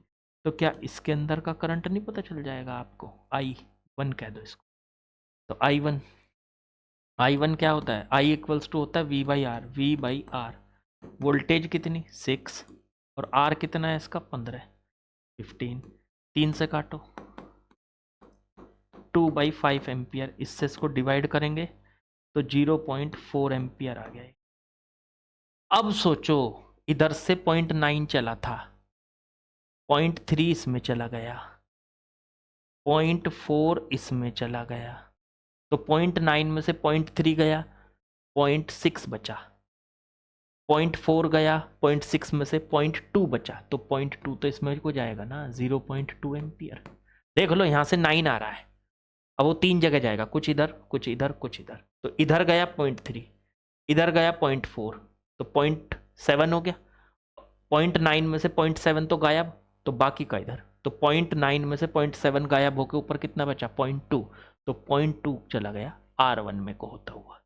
तो क्या इसके अंदर का करंट नहीं पता चल जाएगा आपको? I1 कह दो इसको। तो I1 क्या होता है, I इक्वल्स टू होता है V/R। वोल्टेज कितनी 6, और R कितना है इसका 15, 15, 3 से काटो, 2/5 एम्पियर। इससे इसको डिवाइड करेंगे तो 0.4 एम्पियर आ गया। अब सोचो, इधर से 0.9 चला था, 0.3 इसमें चला गया, 0.4 इसमें चला गया, तो 0.9 में से 0.3 गया, 0.6 बचा, 0.4 गया, 0.6 में से 0.2 बचा, तो 0.2 तो इसमें को जाएगा ना, 0.2 एम्पियर। देख लो यहाँ से 9 आ रहा है, अब वो 3 जगह जाएगा, कुछ इधर कुछ इधर कुछ इधर, तो इधर गया 0.3, इधर गया 0.4, तो 0.7 हो गया। 0.9 में से 0.7 तो गायब, तो बाकी का इधर, तो 0.9 में से 0.7 गायब होकर ऊपर कितना बचा 0.2, तो 0.2 चला गया R1 में को होता हुआ,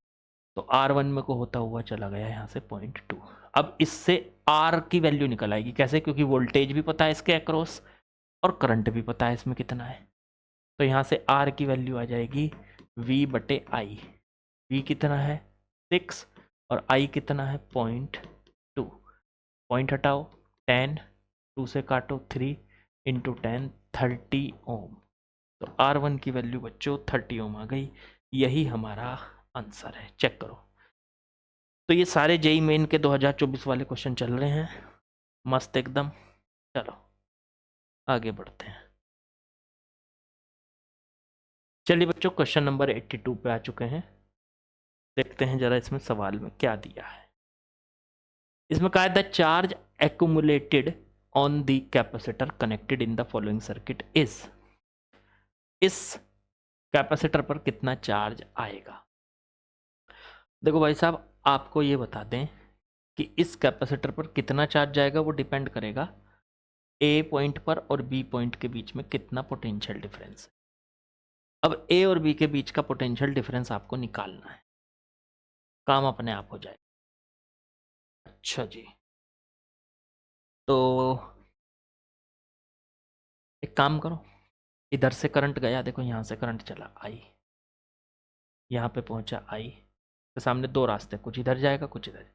तो R1 में को होता हुआ चला गया यहाँ से 0.2। अब इससे R की वैल्यू निकल आएगी, कैसे? क्योंकि वोल्टेज भी पता है इसके अक्रॉस और करंट भी पता है इसमें कितना है, तो यहाँ से R की वैल्यू आ जाएगी V/I। V कितना है 6 और I कितना है 0.2, पॉइंट हटाओ 10, 2 से काटो 3 इंटू 10, 30 ओम। तो R1 की वैल्यू बच्चों 30 ओम आ गई। यही हमारा आंसर है, चेक करो। तो ये सारे जेई मेन के 2024 वाले क्वेश्चन चल रहे हैं, मस्त एकदम। चलो आगे बढ़ते हैं। चलिए बच्चों, क्वेश्चन नंबर 82 पे आ चुके हैं। देखते हैं जरा इसमें सवाल में क्या दिया है। इसमें कहा है the charge accumulated on the capacitor connected in the following circuit is. इस कैपेसिटर पर कितना चार्ज आएगा? देखो भाई साहब, आपको ये बता दें कि इस कैपेसिटर पर कितना चार्ज जाएगा वो डिपेंड करेगा ए पॉइंट पर और बी पॉइंट के बीच में कितना पोटेंशियल डिफरेंस है। अब ए और बी के बीच का पोटेंशियल डिफरेंस आपको निकालना है, काम अपने आप हो जाएगा। अच्छा जी, तो एक काम करो, इधर से करंट गया, देखो यहाँ से करंट चला आई, यहाँ पे पहुँचा आई, तो सामने दो रास्ते, कुछ इधर जाएगा कुछ इधर।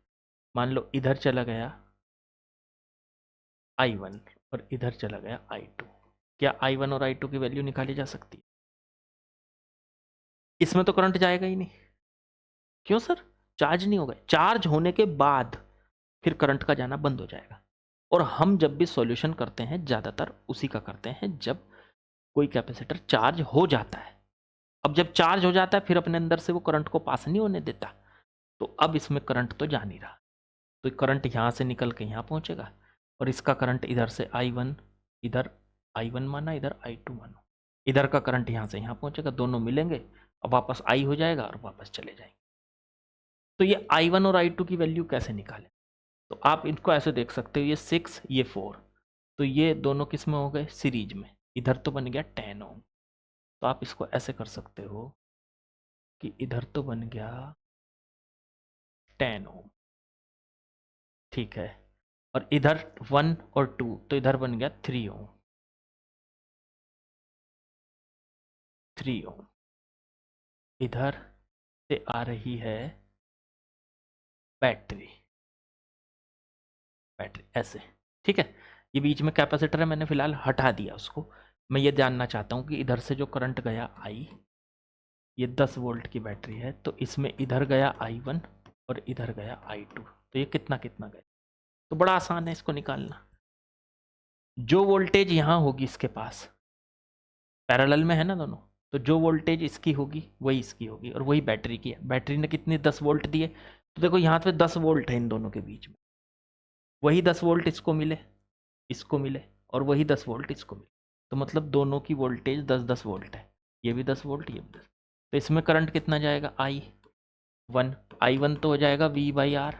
मान लो इधर चला गया I1 और इधर चला गया I2। क्या I1 और I2 की वैल्यू निकाली जा सकती है? इसमें तो करंट जाएगा ही नहीं। क्यों सर? चार्ज नहीं होगा, चार्ज होने के बाद फिर करंट का जाना बंद हो जाएगा। और हम जब भी सॉल्यूशन करते हैं ज़्यादातर उसी का करते हैं जब कोई कैपेसिटर चार्ज हो जाता है। अब जब चार्ज हो जाता है फिर अपने अंदर से वो करंट को पास नहीं होने देता, तो अब इसमें करंट तो जा नहीं रहा, तो करंट यहाँ से निकल के यहाँ पहुँचेगा, और इसका करंट इधर से I1, इधर I1 माना, इधर I2 माना, इधर का करंट यहाँ से यहाँ पहुँचेगा, दोनों मिलेंगे और वापस I हो जाएगा और वापस चले जाएंगे। तो ये I1 और I2 की वैल्यू कैसे निकालें? तो आप इनको ऐसे देख सकते हो, ये 6 ये 4, तो ये दोनों किस में हो गए, सीरीज में, इधर तो बन गया 10 ओम। तो आप इसको ऐसे कर सकते हो कि इधर तो बन गया 10 ओम। ठीक है, और इधर 1 और 2 तो इधर बन गया 3 ओम। 3 ओम इधर से आ रही है बैटरी, बैटरी ऐसे। ठीक है, ये बीच में कैपेसिटर है, मैंने फिलहाल हटा दिया उसको। मैं ये जानना चाहता हूँ कि इधर से जो करंट गया आई, ये 10 वोल्ट की बैटरी है, तो इसमें इधर गया I1 और इधर गया I2, तो ये कितना कितना गया। तो बड़ा आसान है इसको निकालना। जो वोल्टेज यहाँ होगी इसके पास, पैरेलल में है ना दोनों, तो जो वोल्टेज इसकी होगी वही इसकी होगी, और वही बैटरी की है। बैटरी ने कितने 10 वोल्ट दिए, तो देखो यहाँ पे 10 वोल्ट है इन दोनों के बीच में, वही 10 वोल्ट इसको मिले, इसको मिले, और वही 10 वोल्ट इसको मिले, तो मतलब दोनों की वोल्टेज 10-10 वोल्ट है। ये भी 10 वोल्ट, ये भी 10। तो इसमें करंट कितना जाएगा, I1 तो हो जाएगा V/R,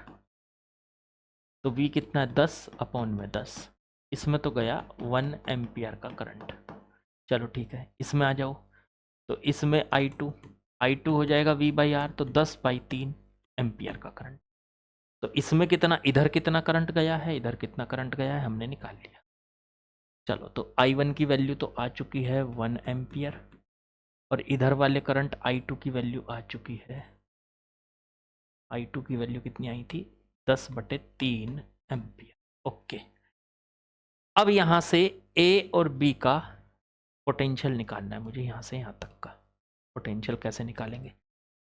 तो V कितना है 10/10। इसमें तो गया 1 एम्पियर का करंट। चलो ठीक है, इसमें आ जाओ, तो इसमें I2 हो जाएगा V/R, तो 10/3 एम्पियर का करंट। तो इसमें कितना, इधर कितना करंट गया है, इधर कितना करंट गया है, हमने निकाल लिया। चलो, तो I1 की वैल्यू तो आ चुकी है 1 एम्पियर, और इधर वाले करंट I2 की वैल्यू आ चुकी है, I2 की वैल्यू कितनी आई थी, 10/3 एम्पियर। ओके, अब यहाँ से A और B का पोटेंशियल निकालना है मुझे, यहाँ से यहाँ तक का पोटेंशियल कैसे निकालेंगे।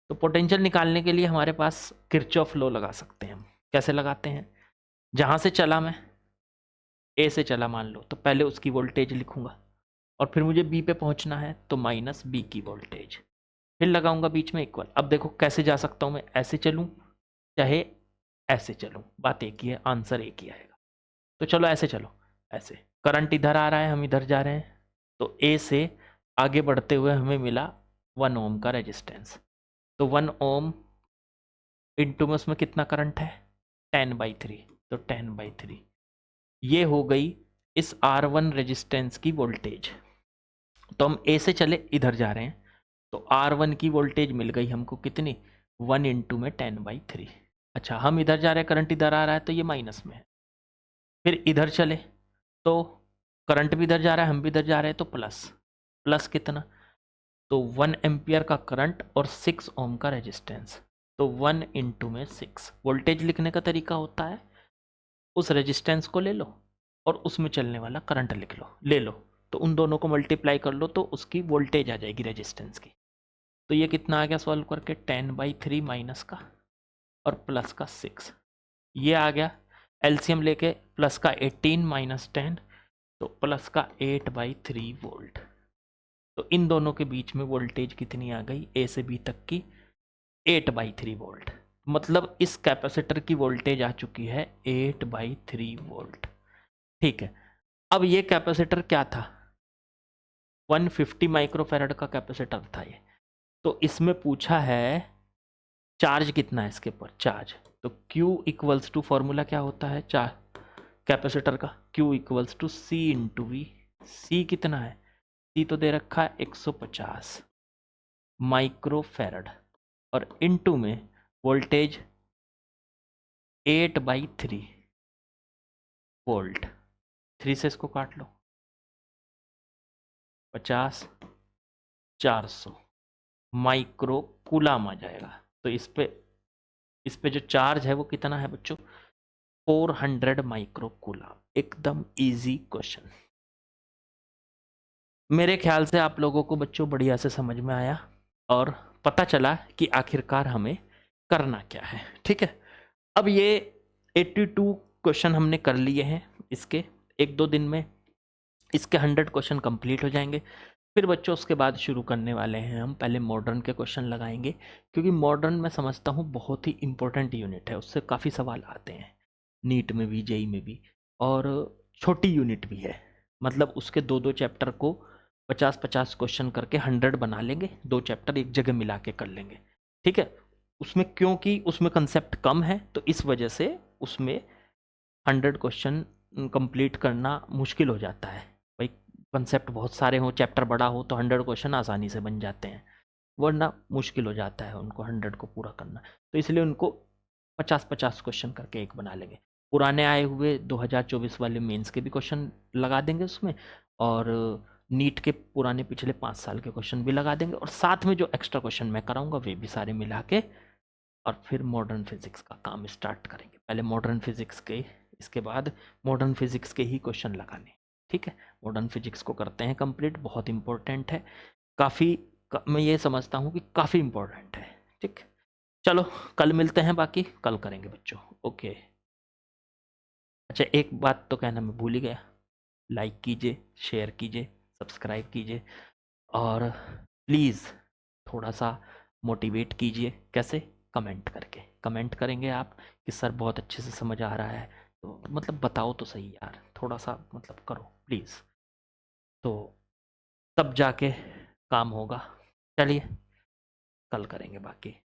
तो पोटेंशियल निकालने के लिए हमारे पास किरचॉफ लॉ लगा सकते हैं हम। कैसे लगाते हैं, जहाँ से चला मैं, ए से चला मान लो, तो पहले उसकी वोल्टेज लिखूंगा, और फिर मुझे बी पे पहुंचना है, तो माइनस बी की वोल्टेज, फिर लगाऊंगा बीच में इक्वल। अब देखो कैसे जा सकता हूँ मैं, ऐसे चलूँ चाहे ऐसे चलूँ, बात एक ही है, आंसर एक ही आएगा। तो चलो ऐसे चलो, ऐसे करंट इधर आ रहा है, हम इधर जा रहे हैं, तो ए से आगे बढ़ते हुए हमें मिला 1 ओम का रेजिस्टेंस, तो 1 ओम इंटू में उसमें कितना करंट है 10/3, तो 10/3 ये हो गई इस R1 रेजिस्टेंस की वोल्टेज। तो हम ए से चले इधर जा रहे हैं, तो R1 की वोल्टेज मिल गई हमको कितनी, 1 इंटू में 10/3। अच्छा, हम इधर जा रहे हैं, करंट इधर आ रहा है, तो ये माइनस में है। फिर इधर चले तो करंट भी इधर जा रहा है, हम भी इधर जा रहे हैं, तो प्लस, प्लस कितना, तो 1 एम्पियर का करंट और 6 ओम का रेजिस्टेंस, तो 1 इंटू में 6। वोल्टेज लिखने का तरीका होता है, उस रेजिस्टेंस को ले लो और उसमें चलने वाला करंट लिख लो, ले लो, तो उन दोनों को मल्टीप्लाई कर लो, तो उसकी वोल्टेज आ जाएगी रेजिस्टेंस की। तो ये कितना आ गया सॉल्व करके, 10/3 माइनस का और प्लस का 6, ये आ गया। एलसीएम लेके प्लस का 18 माइनस 10, तो प्लस का 8/3 वोल्ट। तो इन दोनों के बीच में वोल्टेज कितनी आ गई, ए से बी तक की 8/3 वोल्ट। मतलब इस कैपेसिटर की वोल्टेज आ चुकी है 8/3 वोल्ट। ठीक है, अब ये कैपेसिटर क्या था, 150 माइक्रोफैरड का कैपेसिटर था ये। तो इसमें पूछा है चार्ज कितना है इसके ऊपर, चार्ज, तो Q इक्वल्स टू, फॉर्मूला क्या होता है चार्ज कैपेसिटर का, Q equals to C into V। C कितना है, C तो दे रखा है 150 माइक्रोफैरड, और इनटू में वोल्टेज 8/3 वोल्ट। 3 से इसको काट लो, 50 400 माइक्रो कूलाम आ जाएगा। तो इस पे जो चार्ज है वो कितना है बच्चों, 400 माइक्रो कूलाम। एकदम इजी क्वेश्चन। मेरे ख्याल से आप लोगों को बच्चों बढ़िया से समझ में आया और पता चला कि आखिरकार हमें करना क्या है। ठीक है, अब ये 82 क्वेश्चन हमने कर लिए हैं, इसके 1-2 दिन में इसके 100 क्वेश्चन कंप्लीट हो जाएंगे। फिर बच्चों उसके बाद शुरू करने वाले हैं हम, पहले मॉडर्न के क्वेश्चन लगाएंगे, क्योंकि मॉडर्न मैं समझता हूँ बहुत ही इंपॉर्टेंट यूनिट है, उससे काफ़ी सवाल आते हैं नीट में भी, जेई में भी, और छोटी यूनिट भी है। मतलब उसके 2-2 चैप्टर को 50-50 क्वेश्चन करके 100 बना लेंगे, 2 चैप्टर एक जगह मिला के कर लेंगे। ठीक है, उसमें क्योंकि उसमें कंसेप्ट कम है, तो इस वजह से उसमें 100 क्वेश्चन कंप्लीट करना मुश्किल हो जाता है। भाई कंसेप्ट बहुत सारे हो, चैप्टर बड़ा हो, तो 100 क्वेश्चन आसानी से बन जाते हैं, वरना मुश्किल हो जाता है उनको 100 को पूरा करना। तो इसलिए उनको 50-50 क्वेश्चन करके एक बना लेंगे। पुराने आए हुए 2024 वाले मेंस के भी क्वेश्चन लगा देंगे उसमें, और नीट के पुराने पिछले 5 साल के क्वेश्चन भी लगा देंगे, और साथ में जो एक्स्ट्रा क्वेश्चन मैं कराऊंगा वे भी सारे मिला के, और फिर मॉडर्न फिजिक्स का काम स्टार्ट करेंगे। पहले मॉडर्न फिजिक्स के, इसके बाद मॉडर्न फिजिक्स के ही क्वेश्चन लगाने। ठीक है, मॉडर्न फिजिक्स को करते हैं कंप्लीट, बहुत इंपॉर्टेंट है काफ़ी। मैं ये समझता हूँ कि काफ़ी इंपॉर्टेंट है। ठीक, चलो कल मिलते हैं, बाकी कल करेंगे बच्चों। ओके। अच्छा, एक बात तो कहना मैं भूल ही गया, लाइक कीजिए, शेयर कीजिए, सब्सक्राइब कीजिए, और प्लीज़ थोड़ा सा मोटिवेट कीजिए। कैसे? कमेंट करके। कमेंट करेंगे आप कि सर बहुत अच्छे से समझ आ रहा है, तो मतलब बताओ तो सही यार, थोड़ा सा मतलब करो प्लीज़, तो तब जाके काम होगा। चलिए कल करेंगे बाकी।